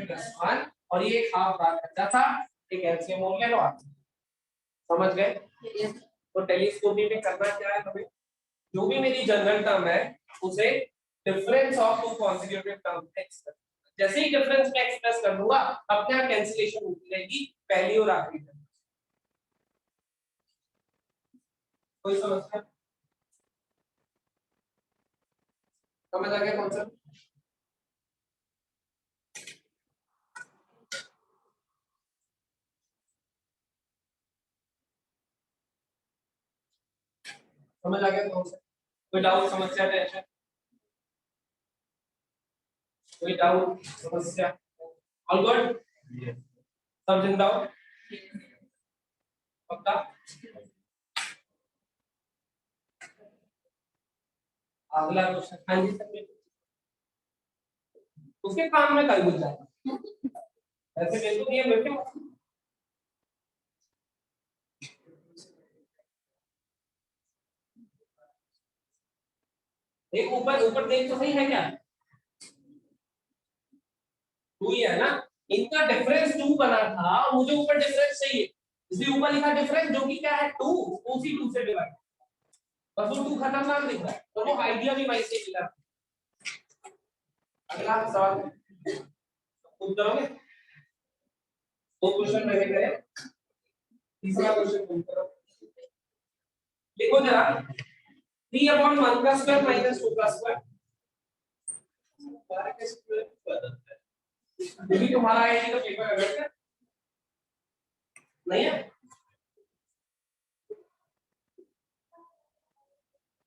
+ 1 और ये एक हाफ रहा बचा था। एक एलसीएम हो गया। लो आप समझ गए? तो टेलीस्कोपी में करना क्या है हमें? जो भी मेरी जनरल टर्म है उसे difference of two conjugated term express. जैसे ही डिफरेंस में एक्सप्रेस कर दूंगा अपने आप कैंसिलेशन होती रहेगी पहली और आखिरी टर्म। कोई समस्या? समझ आ गया कॉन्सेप्ट? समझ आ गया कॉन्सेप्ट? कोई डाउट, समस्या, टेंशन? कोई डाउट, समस्या? All good? सब जिंदा हो? पक्का? अगला क्वेश्चन। हाँ जी सर, उसके काम में कल बुझ जाएगा। ऐसे बिल्कुल नहीं है बेटे। एक ऊपर ऊपर देख तो सही है क्या? 2 ही है ना? इनका डिफरेंस 2 बना था और मुझे ऊपर डिफरेंस चाहिए, इसलिए ऊपर लिखा डिफरेंस जो कि क्या है 2, उसी 2 से डिवाइड। बस वो 2 खतरनाक दिख रहा है और वो आइडिया भी वैसे ही मिला। अगला सवाल पूछ करोगे? दो क्वेश्चन रह गए, तीसरा क्वेश्चन पूछ करो। लिखो जरा 3/1 का स्क्वायर माइनस 2 का स्क्वायर। यही तुम्हारा आईडी का पेपर है क्या? नहीं है।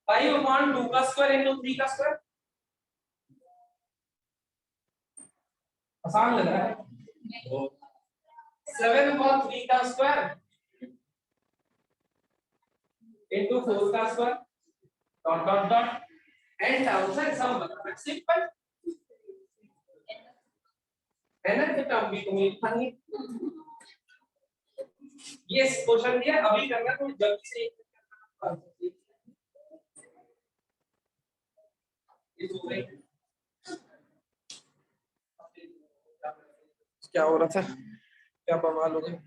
5/2 का स्क्वायर इंटू 3 का स्क्वायर। आसान लग रहा है। 7/3 का स्क्वायर इंटू 4 का square dot dot dot and answer sum बता। सिंपल है ना। तो टर्म भी तुम्हें लिखनी है। ये क्वेश्चन दिया अभी करना तो जल्दी से क्या हो रहा था, क्या बवाल हो गया।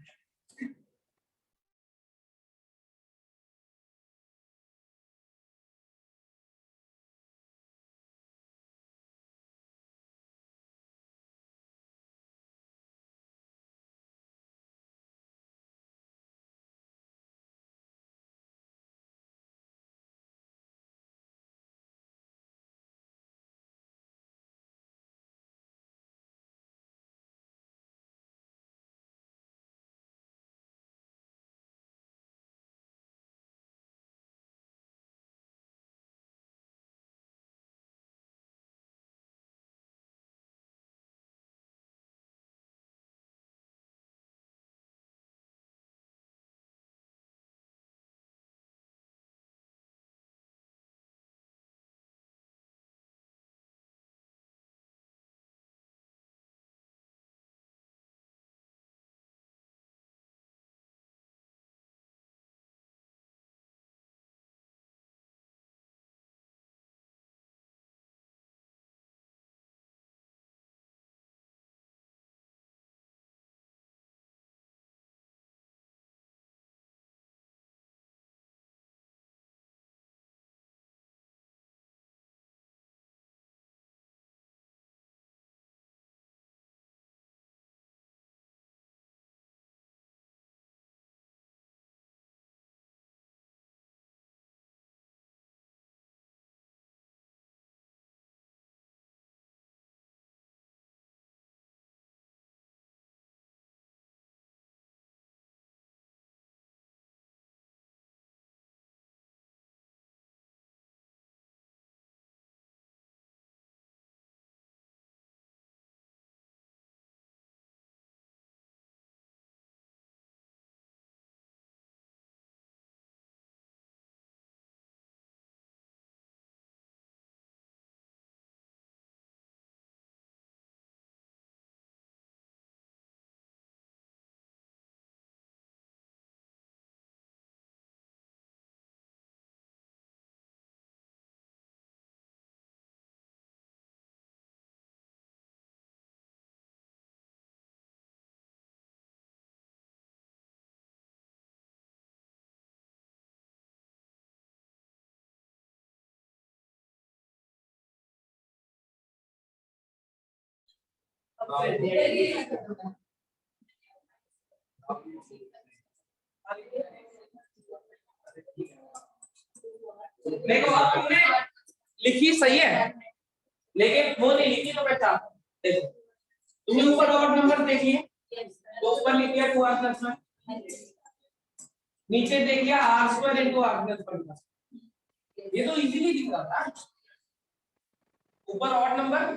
देखो अब तुमने लिखी सही है लेकिन वो नहीं लिखी तो मैं चाहता हूं। देखो तुमने ऊपर ऑड नंबर देखिए तो ऊपर लिख दिया 2r + 1, नीचे देख लिया r² * r + 1। ये तो इजीली दिख रहा था। ऊपर ऑड नंबर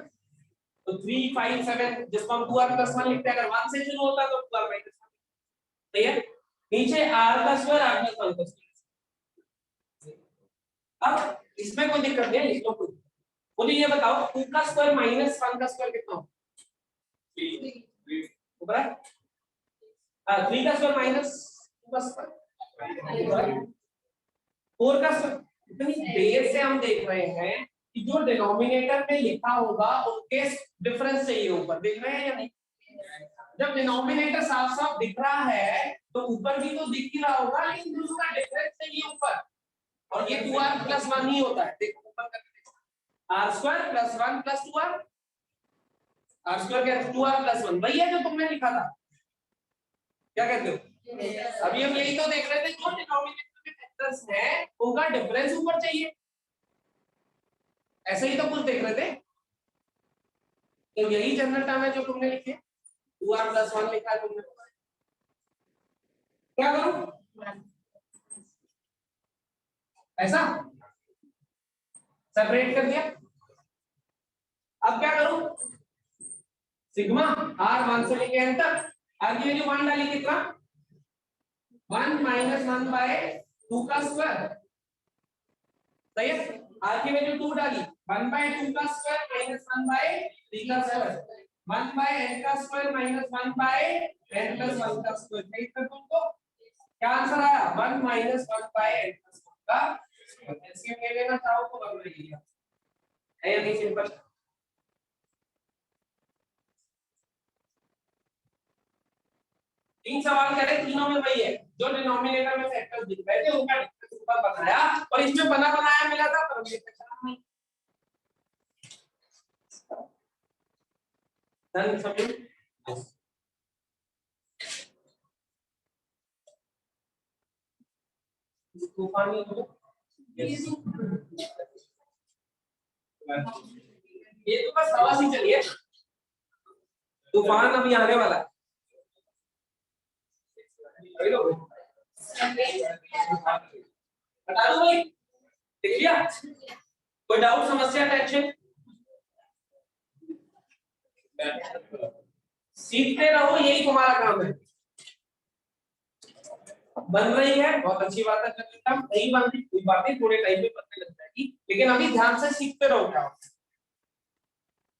तो 3 5 7 जिसको हम 2r + 1 लिखते हैं, अगर 1 से शुरू होता तो 2r - 1। सही है। नीचे r² r + 1। अब इसमें कोई दिक्कत नहीं है, लिख लो कोई। मुझे ये बताओ 2 का स्क्वायर माइनस 1 का स्क्वायर कितना होगा? 3 ऊपर है। 3 का स्क्वायर माइनस 2 का स्क्वायर 4 का स्क्वायर। इतनी देर से हम देख रहे हैं कि जो डिनोमिनेटर में लिखा होगा उसके डिफरेंस चाहिए ऊपर, देख रहे हैं या नहीं? जब डिनोमिनेटर साफ साफ दिख रहा है तो ऊपर भी तो दिख ही रहा होगा, लेकिन दोनों का डिफरेंस चाहिए ऊपर, और ये 2r + 1 ही होता है। देखो ऊपर करके r² + 1 + 2r। r² क्या है? 2r + 1 वही है जो तुमने लिखा था। क्या कहते हो? अभी हम यही तो देख रहे थे, जो डिनोमिनेटर में फैक्टर्स हैं उनका डिफरेंस ऊपर चाहिए। ऐसे ही तो कुछ देख रहे थे, तो यही जनरल टर्म है जो तुमने लिखे, 2r + 1 लिखा है तुमने। क्या करूं, ऐसा सेपरेट कर दिया। अब क्या करूं, सिग्मा r 1 से लेके n तक, r की वैल्यू 1 डाली, कितना 1 - 1/2 का स्क्वायर, सही है। r की वैल्यू 2 डाली, 1/2 का स्क्वायर - 1/3 का स्क्वायर, 1/n का स्क्वायर - 1/n + 1 का स्क्वायर, सही कर दो तो क्या आंसर आया, 1 - 1/n का एलसीएम ले लेना चाहो तो कर लीजिए, है या नहीं सिंपल। तीन सवाल करे, तीनों में वही है, जो डिनोमिनेटर में फैक्टर्स दिख रहे थे उनका डिफरेंस ऊपर बनाया, और इसमें बना बनाया मिला था पर हमने पहचाना नहीं। Done submit. तूफानी हो, ये तो बस हवा सी चली है, तूफान अभी आने वाला है। बता दो भाई, देख लिया, कोई डाउट, समस्या, टेंशन, सीखते रहो, यही तुम्हारा काम है। बन रही है, बहुत अच्छी बात है, हम नहीं बन रही कोई बात नहीं, थोड़े टाइम में पता लग जाएगी, लेकिन अभी ध्यान से सीखते रहो क्या,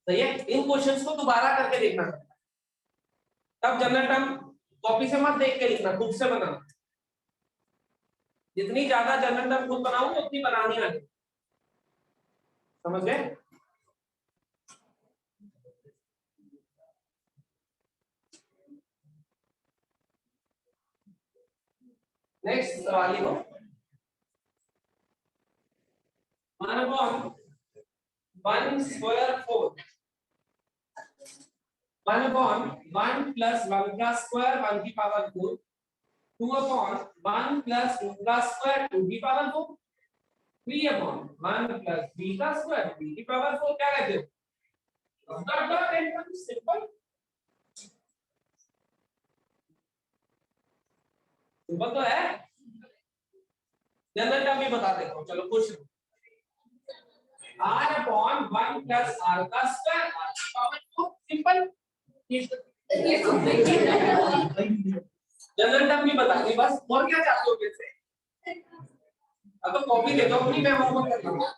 सही है। इन क्वेश्चंस को दोबारा करके देखना, तब जनरल टर्म कॉपी से मत देख के लिखना, खुद से बनाना, जितनी ज्यादा जनरल टर्म खुद बनाओगे उतनी बनानी आनी, समझ गए। नेक्स्ट सवाल लिखो, 1/1 स्क्वायर 4, 1/1 + 1 का स्क्वायर 1 की पावर 4, 2/1 + 2 का स्क्वायर 2 की पावर 4, 3/1 + b का स्क्वायर 3 की पावर 4, क्या कहते हो, डॉट डॉट एकदम सिंपल, सिंपल तो है। जनरल टर्म भी बता देता हूं, चलो क्वेश्चन, r/1 + r का स्क्वायर r की पावर 4, सिंपल। जनरल टर्म भी बता दी बस, और क्या चाहते हो मेरे से, अब तो कॉपी दे दो अपनी, मैं होमवर्क कर लूंगा।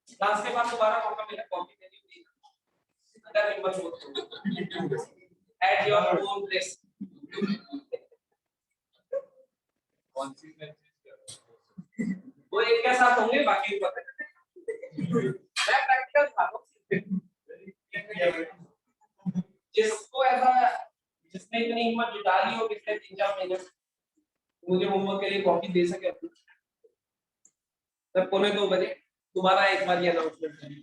क्लास के बाद दोबारा मौका मिला कॉपी देने की, अगर हिम्मत हो तो एट योर ओन रिस्क। वो एक के साथ होंगे, बाकी को पता नहीं, मैं प्रैक्टिकल था, जिसको ऐसा, जिसने इतनी हिम्मत जुटा ली हो पिछले 3-4 महीने मुझे होमवर्क के लिए कॉपी दे सके अपनी, तब 1:45 दोबारा एक बार ये अनाउंसमेंट करें।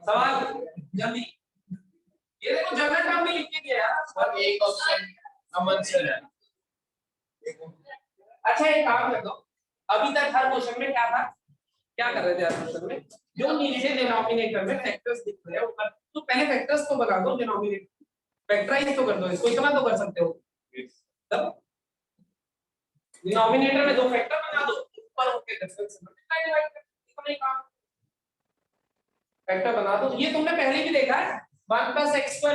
सवाल जल्दी, ये देखो जनरल टर्म में लिख के दिया यार, और एक ऑप्शन अमन सर है। अच्छा एक काम कर दो, अभी तक हर क्वेश्चन में क्या था, क्या कर रहे थे हर क्वेश्चन में, जो नीचे डिनोमिनेटर में फैक्टर्स दिख रहे हैं ऊपर, तो पहले फैक्टर्स को बना दो, डिनोमिनेटर फैक्टराइज तो कर दो इसको, इतना तो कर सकते हो। तब डिनोमिनेटर में दो फैक्टर बना दो, ऊपर उनके डिफरेंस मल्टीप्लाई डिवाइड कर, इतना ही काम, फैक्टर बना दो, ये तुमने पहले भी देखा है, 1 + x²।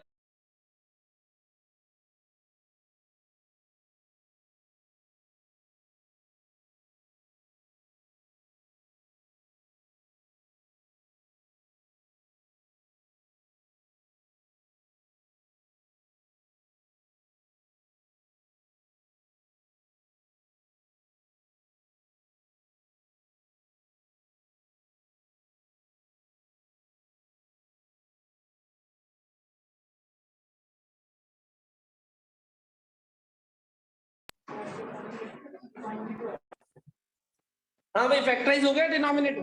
हाँ भाई फैक्टराइज हो गया डिनोमिनेटर,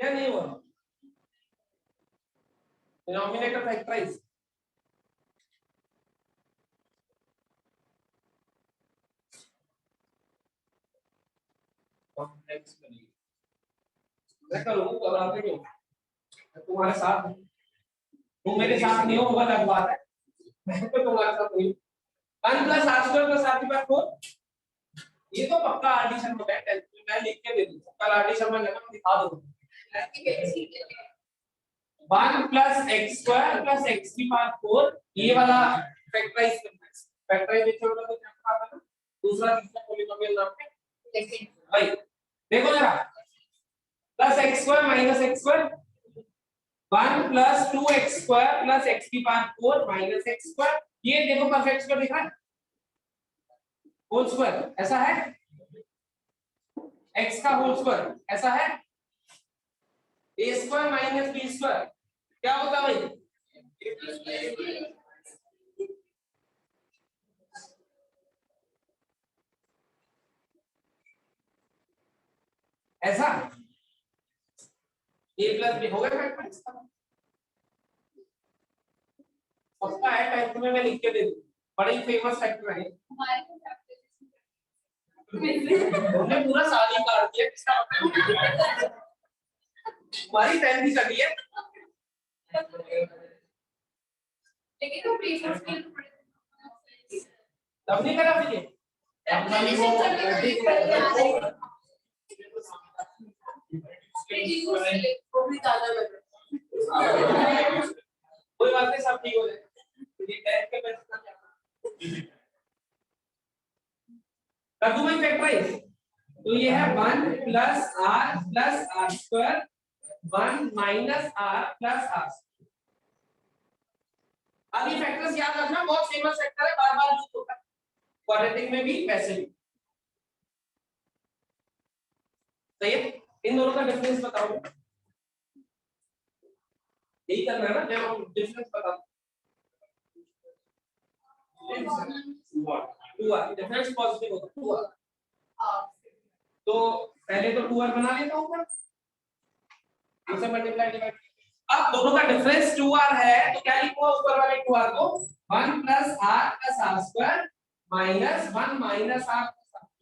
क्या नहीं हुआ, डिनोमिनेटर फैक्टराइज, x बनेगी। मैं करूँ तो आप क्यों तुम्हारे साथ तुम मेरे साथ नहीं हो वो अलग बात है मैं तो तुम्हारे साथ नहीं 1 plus r square plus r की पावर 4 ये तो पक्का आर डी शर्मा है मैं लिख के दे दूं कल आर डी शर्मा जब दिखा दूंगा 1 plus x square plus x की पावर 4 ये वाला फैक्टराइज करना है फैक्टराइजेशन का तो क्या आता है ना दूसरा तीसरा पॉलीनोमियल नाम है भाई देखो जरा plus x square minus x square 1 plus 2x square plus x की पावर 4 माइनस x स्क्वायर ये देखो परफेक्ट स्क्वायर दिख रहा है होल स्क्वायर ऐसा है x का होल स्क्वायर ऐसा है a square minus b square क्या होता है भाई ऐसा a प्लस b हो गया फैक्टर पक्का है टेंथ में मैं लिख के दे दूं बड़ी फेमस फैक्टर है हमने पूरा साल ही काट दिया किसका हमारी टेंथ ही चली है लेकिन तो प्रीवियस के तब नहीं करा फिर एप्लीकेशन चल रही है वो भी ज्यादा लग रहा है कोई बात नहीं सब ठीक हो जाएगा ये टेंथ के बेस पर कर दूं मैं फैक्टराइज तो ये है 1 plus r square 1 minus r plus r अब ये फैक्टर्स याद रखना बहुत फेमस फैक्टर है बार-बार यूज होता है क्वाड्रेटिक में भी वैसे भी सही है इन दोनों का डिफरेंस बताओ यही करना है ना जब हम डिफरेंस बताओ 2r डिफरेंस पॉजिटिव होता है 2r तो पहले तो 2r बना लेता हूं मैं इसे मल्टीप्लाई डिवाइड अब दोनों का डिफरेंस 2r है तो क्या लिखूंगा ऊपर वाले 2r को 1 plus r square minus 1 minus r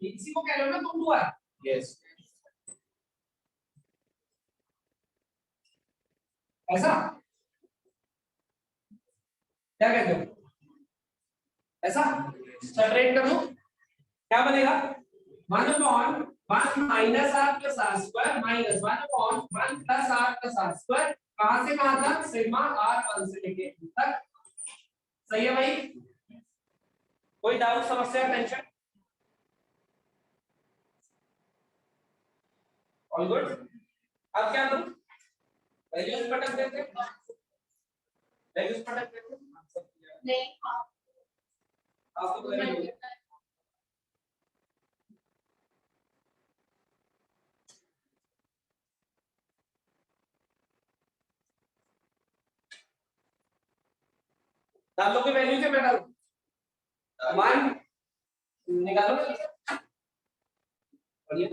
इसी को कह रहे हो ना तुम 2r यस ऐसा क्या कहते हो ऐसा सेपरेट कर दो क्या बनेगा 1 upon 1 minus r plus r square minus 1 upon 1 plus r plus r square कहां से कहां तक सिग्मा r 1 से लेके 2 तक सही है भाई कोई डाउट समस्या टेंशन ऑल गुड अब क्या करूं वैल्यूज पटक देते वैल्यूज पटक देते नहीं आपको वैल्यू डालो की वैल्यू से मैं डालूं 1 निकालो बढ़िया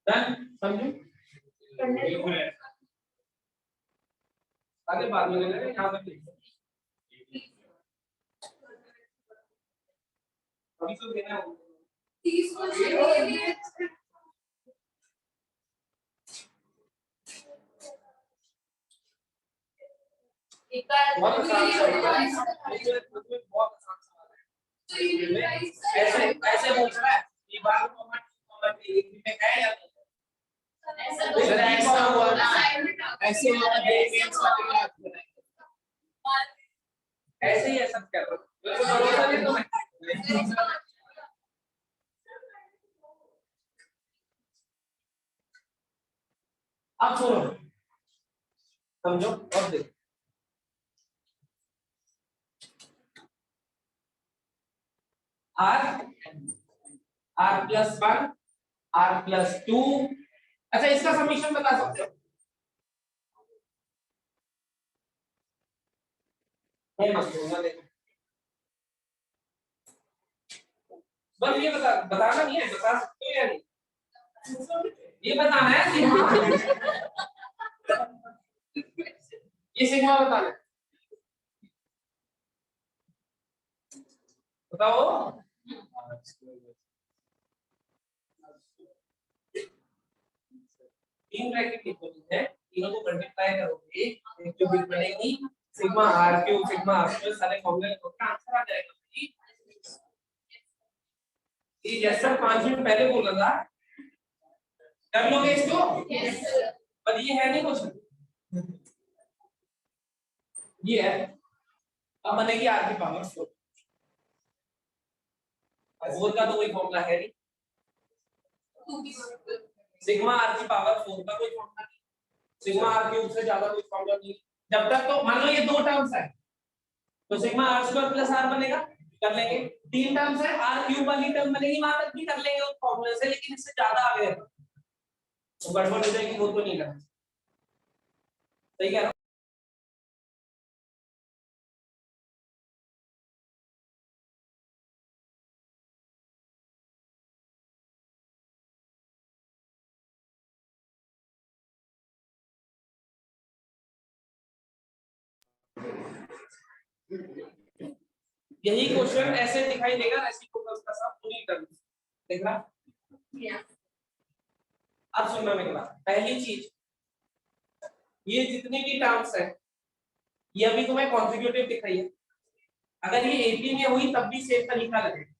डन समझो आगे बाद में लेंगे यहां तक अभी तो देना है 30 को चाहिए एक बहुत आसान सवाल है बार बहुत आसान सवाल है ऐसे ऐसे पूछ रहा है ये बात को मत एक में है या ऐसा हुआ ना ऐसे हुआ ऐसे ही ऐसा कर रहा हूं भरोसा नहीं तुम्हें अब सुनो समझो और देखो r प्लस 1 r प्लस 2 अच्छा इसका समीशन बता सकते हो मैं मत बोलना देखो बस ये बताना नहीं है, बता सकते हो या नहीं, ये बताना है कि हाँ ये सिग्मा बताना है, बताओ। तीन ब्रैकेट लिखोगे है, तीनों को मल्टीप्लाई करोगे एक जो बिग बनेगी sigma r cube sigma r square, सारे फॉर्मूले का आंसर आ जाएगा भाई। ये जैसा 5 मिनट पहले बोला था, कर लोगे इसको? यस पर ये है नहीं क्वेश्चन, ये है। अब बनेगी आर की पावर 4, फोर का तो कोई फॉर्मूला है नहीं, सिग्मा आर की पावर 4 का कोई फॉर्मूला नहीं, सिग्मा आर क्यूब से ज्यादा कोई फॉर्मूला नहीं। जब तक तो मान लो ये दो टर्म्स है तो sigma r square plus r बनेगा, कर लेंगे। तीन टर्म्स है, आर क्यूब वाली टर्म बनेगी, वहां तक भी कर लेंगे उस फॉर्मूले से, लेकिन इससे ज्यादा आ गया तो गड़बड़ हो जाएगी, वो तो नहीं करना। सही कह रहा हूं? यही क्वेश्चन ऐसे दिखाई देगा, रेसिप्रोकल का सब पूरी टर्म देख रहा। अब सुनना मेरी बात, पहली चीज ये जितनी भी टर्म्स है ये अभी तुम्हें कॉन्जिक्यूटिव दिख रही है, अगर ये एपी में हुई तब भी सेम तरीका लगेगा।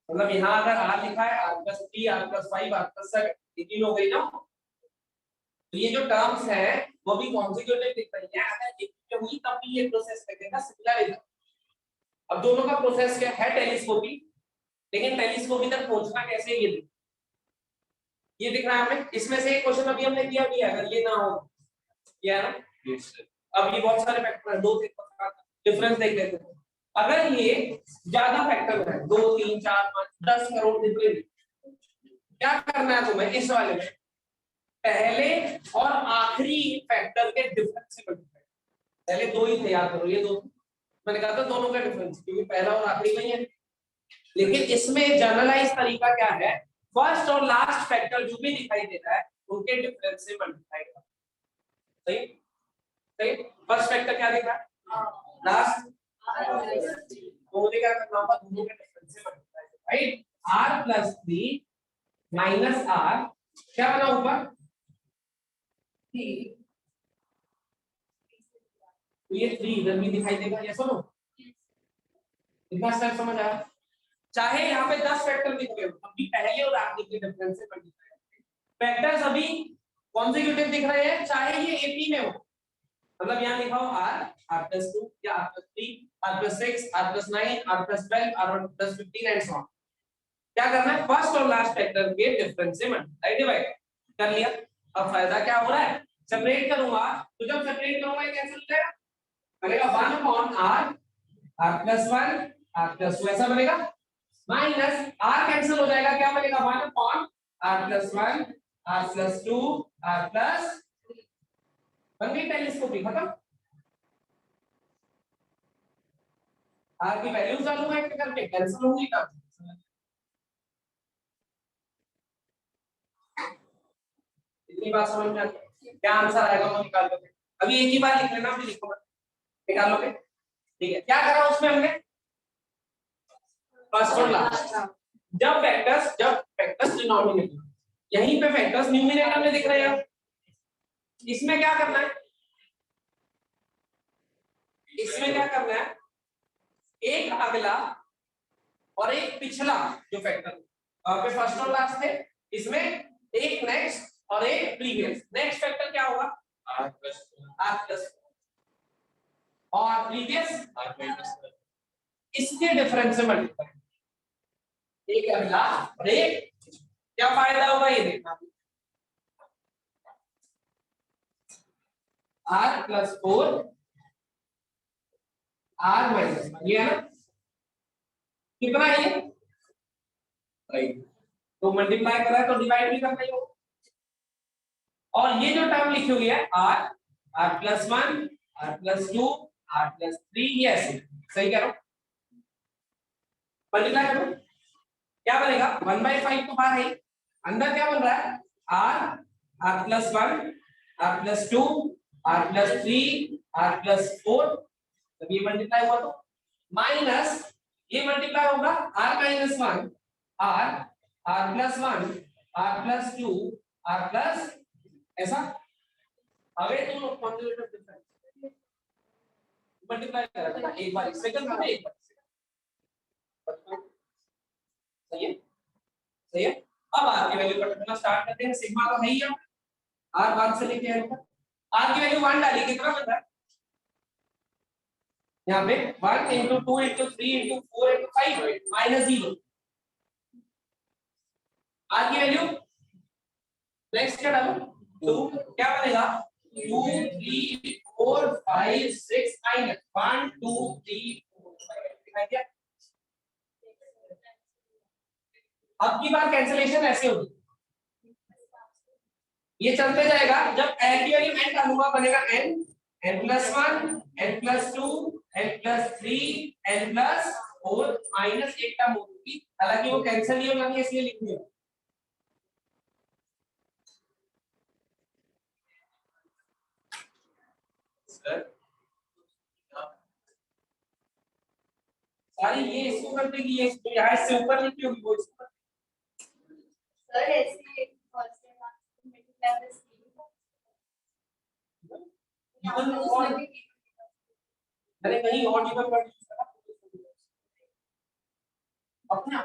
मतलब यहाँ अगर आर लिखा है r plus 3 r plus 5 r plus 7 AP में हो गई ना, तो ये जो टर्म्स है वो भी कॉन्जिक्यूटिव दिख रही है, अगर एपी में हुई तब भी ये प्रोसेस लगेगा सिमिलर। अब दोनों का प्रोसेस क्या है? टेलीस्कोपी, लेकिन टेलीस्कोपी तक पहुंचना कैसे ये दिख रहा है हमें। इसमें से एक क्वेश्चन अभी हमने किया भी है, अगर ये ना हो किया ना, अब ये बहुत सारे फैक्टर हैं, 2 3 डिफरेंस देख लेते हैं। अगर ये ज्यादा फैक्टर है 2 3 4 5 10 करोड़ डिफरेंस, क्या करना है तुम्हें इस वाले में? पहले और आखिरी फैक्टर के डिफरेंस से मल्टीप्लाई, पहले 2 ही तैयार करो, ये 2 मैंने कहा था दोनों का डिफरेंस, क्योंकि पहला और आखिरी में ही है। लेकिन इसमें जनरलाइज तरीका क्या है? फर्स्ट और लास्ट फैक्टर जो भी दिखाई देता है उनके डिफरेंस से मल्टीप्लाई करो। सही सही। फर्स्ट फैक्टर क्या दिख रहा है? लास्ट, तो मुझे क्या करना होगा? दोनों के डिफरेंस से multiply, right. r plus 3 minus r क्या बना ऊपर? तो ये 3 इधर भी दिखाई देगा, ये सुनो इतना स्टेप समझ आया। चाहे यहाँ पे 10 फैक्टर दिख रहे हो, अभी पहले और आखिरी के डिफरेंस से मल्टीप्लाई, फैक्टर्स अभी कॉन्जिक्यूटिव दिख रहे हैं, चाहे ये एपी में हो। मतलब यहाँ लिखा हो r r+2 या r+3 r+6 r+9 r+12 r+15 and so on. क्या करना है? फर्स्ट और लास्ट फैक्टर के डिफरेंस से मल्टीप्लाई, डिवाइड कर लिया। अब फायदा क्या हो रहा है? सेपरेट करूंगा, तो जब सेपरेट करूंगा ये कैंसिल हो जाएगा, बनेगा 1/r r+1 r+2 ऐसा बनेगा, माइनस r कैंसिल हो जाएगा, क्या बनेगा? 1/r+1 r+2 r+, बन गई टेलीस्कोपी, खत्म। r की वैल्यूज डालूंगा एक करके, कैंसिल होंगी तब। इतनी बात समझ में आती है? क्या आंसर आएगा वो निकाल लोगे, अभी एक ही बार लिख लेना, फिर लिखो मत, निकाल लोगे। ठीक है, क्या करा उसमें हमने? फर्स्ट और लास्ट, जब फैक्टर्स डिनोमिनेटर, यहीं पे फैक्टर्स न्यूमरेटर में दिख रहे हैं, इसमें क्या करना है? इसमें क्या करना है? एक अगला और एक पिछला जो फैक्टर पे फर्स्ट और लास्ट थे, इसमें एक नेक्स्ट और एक प्रीवियस। नेक्स्ट फैक्टर क्या होगा? r+, और प्रीवियस r-, इसके डिफरेंस से मल्टीप्लाई, एक अगला और एक, क्या फायदा होगा ये देखना, r+4 r-1, ये है ना, कितना है ये? तो मल्टीप्लाई करा है तो डिवाइड भी करना ही होगा। और ये जो टर्म लिखी हुई है r r+1 r+2 r+3, ये ऐसे, सही कह रहा हूं? मल्टीप्लाई करो, क्या बनेगा 1/5 तो बाहर है, अंदर क्या बन रहा है r plus 1 r+2 r+3 r+4, जब ये मल्टीप्लाई हुआ तो माइनस ये मल्टीप्लाई होगा r-1 r+1 r+2 r+ ऐसा अवे तो कॉन्जुगेटिव डिफरेंस मल्टीप्लाई करा था एक बार सेकंड में एक बार सही है सही है। अब r की वैल्यू पढ़ना स्टार्ट करते हैं, सिग्मा तो है ही है, r 1 से लेके n तक r की वैल्यू 1 डाली कितना बन रहा है यहाँ पे 1 into 2 into 3 into 4 into 5 minus 0 r की वैल्यू नेक्स्ट क्या डालो 2 क्या बनेगा 2 3 4 5 6 minus 1 2 3 4 5 दिखाई दिया। अब की बार कैंसिलेशन ऐसे होगी, ये चलते जाएगा, जब n की वैल्यू n डालूंगा बनेगा n n+1 n+2 n+3 n+4 minus एक टर्म होगी, हालांकि वो कैंसिल नहीं होगा इसलिए लिख दिया। सर सारी ये इसको कर देगी, ये इसको यहाँ से ऊपर लिखी होगी वो इसको सर ऐसे फर्स्ट टाइम मल्टीप्लाई दिस मैंने कहीं और इवन वर्ड यूज करा अपना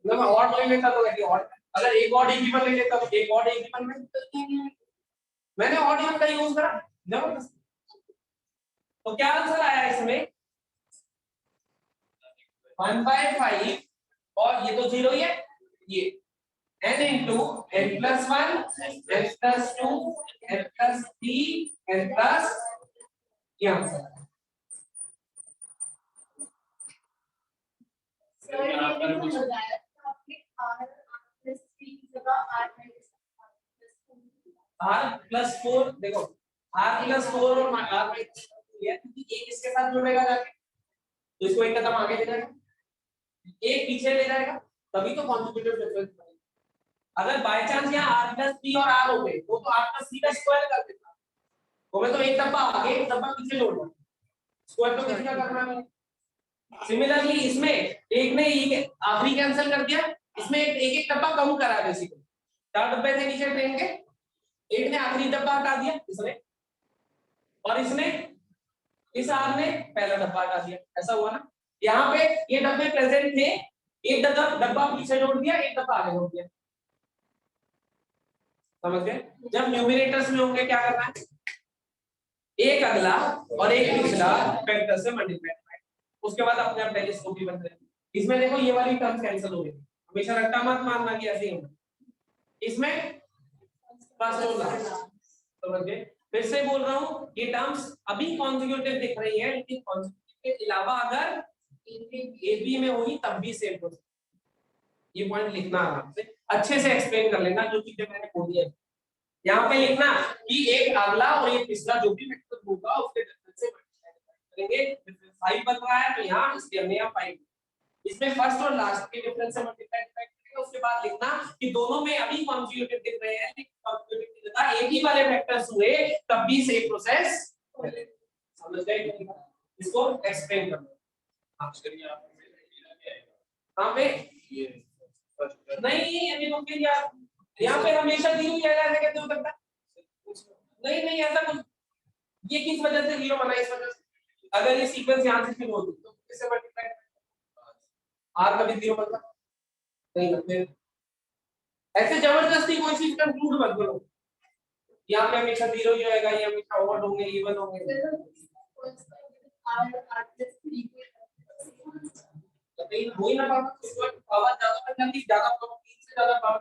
मैं और ले लेता तो लगी और अगर एक और इवन ले लेता तो एक और इवन में मैंने और इवन का यूज करा जबरदस्त। तो क्या आंसर आया इसमें 1/5 और ये तो 0 ही है, ये n into n+1 n+2 n+3 n+ ये आंसर सर ये नहीं मुझे बताया था आपने r+3 की जगह r+4 देखो r+4 और r ये क्योंकि एक इसके साथ जुड़ेगा जाके तो इसको एक कदम आगे ले जाएगा, एक पीछे ले जाएगा, तभी तो कॉन्जुगेटिव डिफरेंस बनेगा। अगर बाय चांस यहाँ r+3 और r हो गए तो r+3 का स्क्वायर कर देता, तो मैं तो एक डब्बा आगे एक डब्बा पीछे जोड़ दूंगा, स्क्वायर तो किसी का करना नहीं। सिमिलरली इसमें एक ने ये आखिरी कैंसिल कर दिया, इसमें एक एक डब्बा कम करा बेसिकली, 4 डब्बे थे नीचे ट्रेन के, एक ने आखिरी डब्बा हटा दिया इसने, और इसने इस r ने पहला डब्बा हटा दिया, ऐसा हुआ ना। यहाँ पे ये डब्बे प्रेजेंट थे, एक डब्बा पीछे जोड़ दिया एक डब्बा आगे जोड़ दिया, समझ गए। जब न्यूमरेटर्स में होंगे क्या करना है, एक अगला और एक पिछला फैक्टर से मल्टीप्लाई, उसके बाद अपने आप टेलीस्कोप भी बन जाएगी। इसमें देखो ये वाली टर्म कैंसिल हो गई, हमेशा रट्टा मत मानना कि ऐसे ही होगा, इसमें फर्स्ट और लास्ट, समझ गए। फिर से बोल रहा हूँ ये टर्म्स अभी कॉन्जुगेटिव दिख रही है, लेकिन कॉन्जुगेटिव के अलावा अगर AB में होगी तब भी सेम हो, ये पॉइंट लिखना आराम से, अच्छे से एक्सप्लेन कर लेना जो चीजें मैंने बोली है। यहाँ पे लिखना कि एक अगला और एक पिछला जो भी वेक्टर होगा उसके डिफरेंस से मल्टीप्लाई करेंगे, 5 बन रहा है तो यहाँ इसलिए हमने यहाँ 5, इसमें फर्स्ट और लास्ट के डिफरेंस से मल्टीप्लाई करेंगे, उसके बाद लिखना कि दोनों में अभी कॉन्जुगेटिव दिख रहे हैं, लेकिन कॉन्जुगेटिव की जगह एक ही वाले वेक्टर्स हुए तब भी सेम प्रोसेस, समझ गए। इसको एक्सप्लेन करना हाँ पे नहीं अभी तो फिर यार यहाँ पे हमेशा 0 किया जाएगा, कैसे हो सकता है, नहीं नहीं ऐसा कुछ, ये किस वजह से 0 बना, इस वजह से अगर ये सीक्वेंस यहाँ से शुरू होती तो किससे मल्टीप्लाई r कभी 0 बनता नहीं ना, फिर ऐसे जबरदस्ती कोई चीज कंक्लूड मत करो, यहाँ पे हमेशा 0 ही होएगा, ये हमेशा ओड होंगे इवन होंगे, लेकिन वही ना पावर ज्यादा बनती, ज्यादा पावर 3 से ज्यादा पावर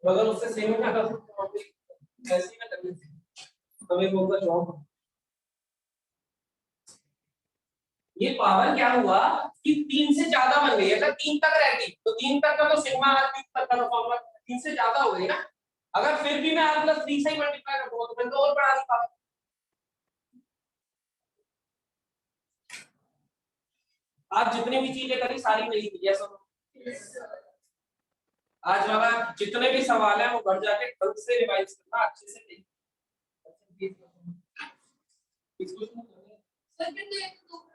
अगर उससे सेम है ना तो ऐसे ही में करनी हमें होगा जॉब। ये पावर क्या हुआ कि 3 से ज्यादा बन गई, अगर 3 तक रहती तो 3 तक का तो सिग्मा r क्यूब तक का फॉर्मूला 3 से ज्यादा हो गई ना, अगर फिर भी मैं r+3 से ही मल्टीप्लाई कर दूंगा तो मैं तो और बढ़ा दी पावर, आज जितनी भी चीजें करी सारी नहीं की, यस और आज वाला जितने भी सवाल है वो घर जाके ढंग से रिवाइज करना, अच्छे से नहीं।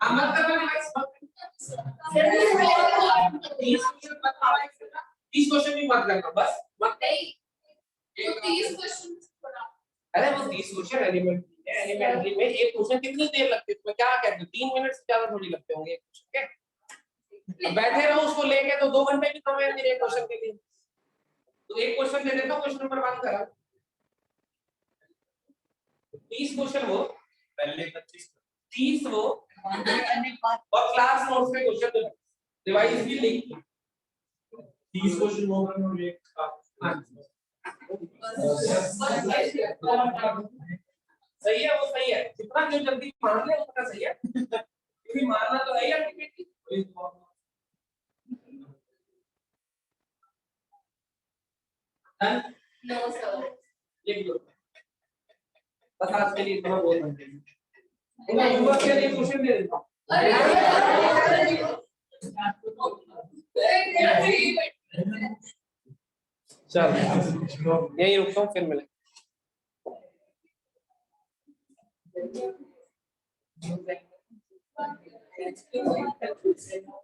हम मत करना रिवाइज, 30 क्वेश्चन भी मत करना, बस मत। अरे वो 30 क्वेश्चन एलिमेंट्री है, एलिमेंट्री में एक क्वेश्चन कितनी देर लगती है तुम्हें, क्या कहते हो 3 मिनट से ज्यादा थोड़ी लगते होंगे एक क्वेश्चन के। बैठे रहो उसको लेके तो 2 घंटे भी कम है मेरे क्वेश्चन के लिए। तो एक क्वेश्चन दे देता हूं, क्वेश्चन नंबर 1 करा 30 क्वेश्चन वो पहले 25 30 वो और क्लास नोट्स में क्वेश्चन रिवाइज भी लिख 30 क्वेश्चन वो और एक सही है, वो सही है, जितना जो जल्दी मान ले उतना सही है, क्योंकि मानना तो है ही अल्टीमेटली। Done, No, sir. लिख लो बस, आज के लिए इतना बहुत घंटे मैं यूएस के लिए क्वेश्चन दे देता हूं। चल यही रुकता हूँ, फिर मिलेंगे। Thank you.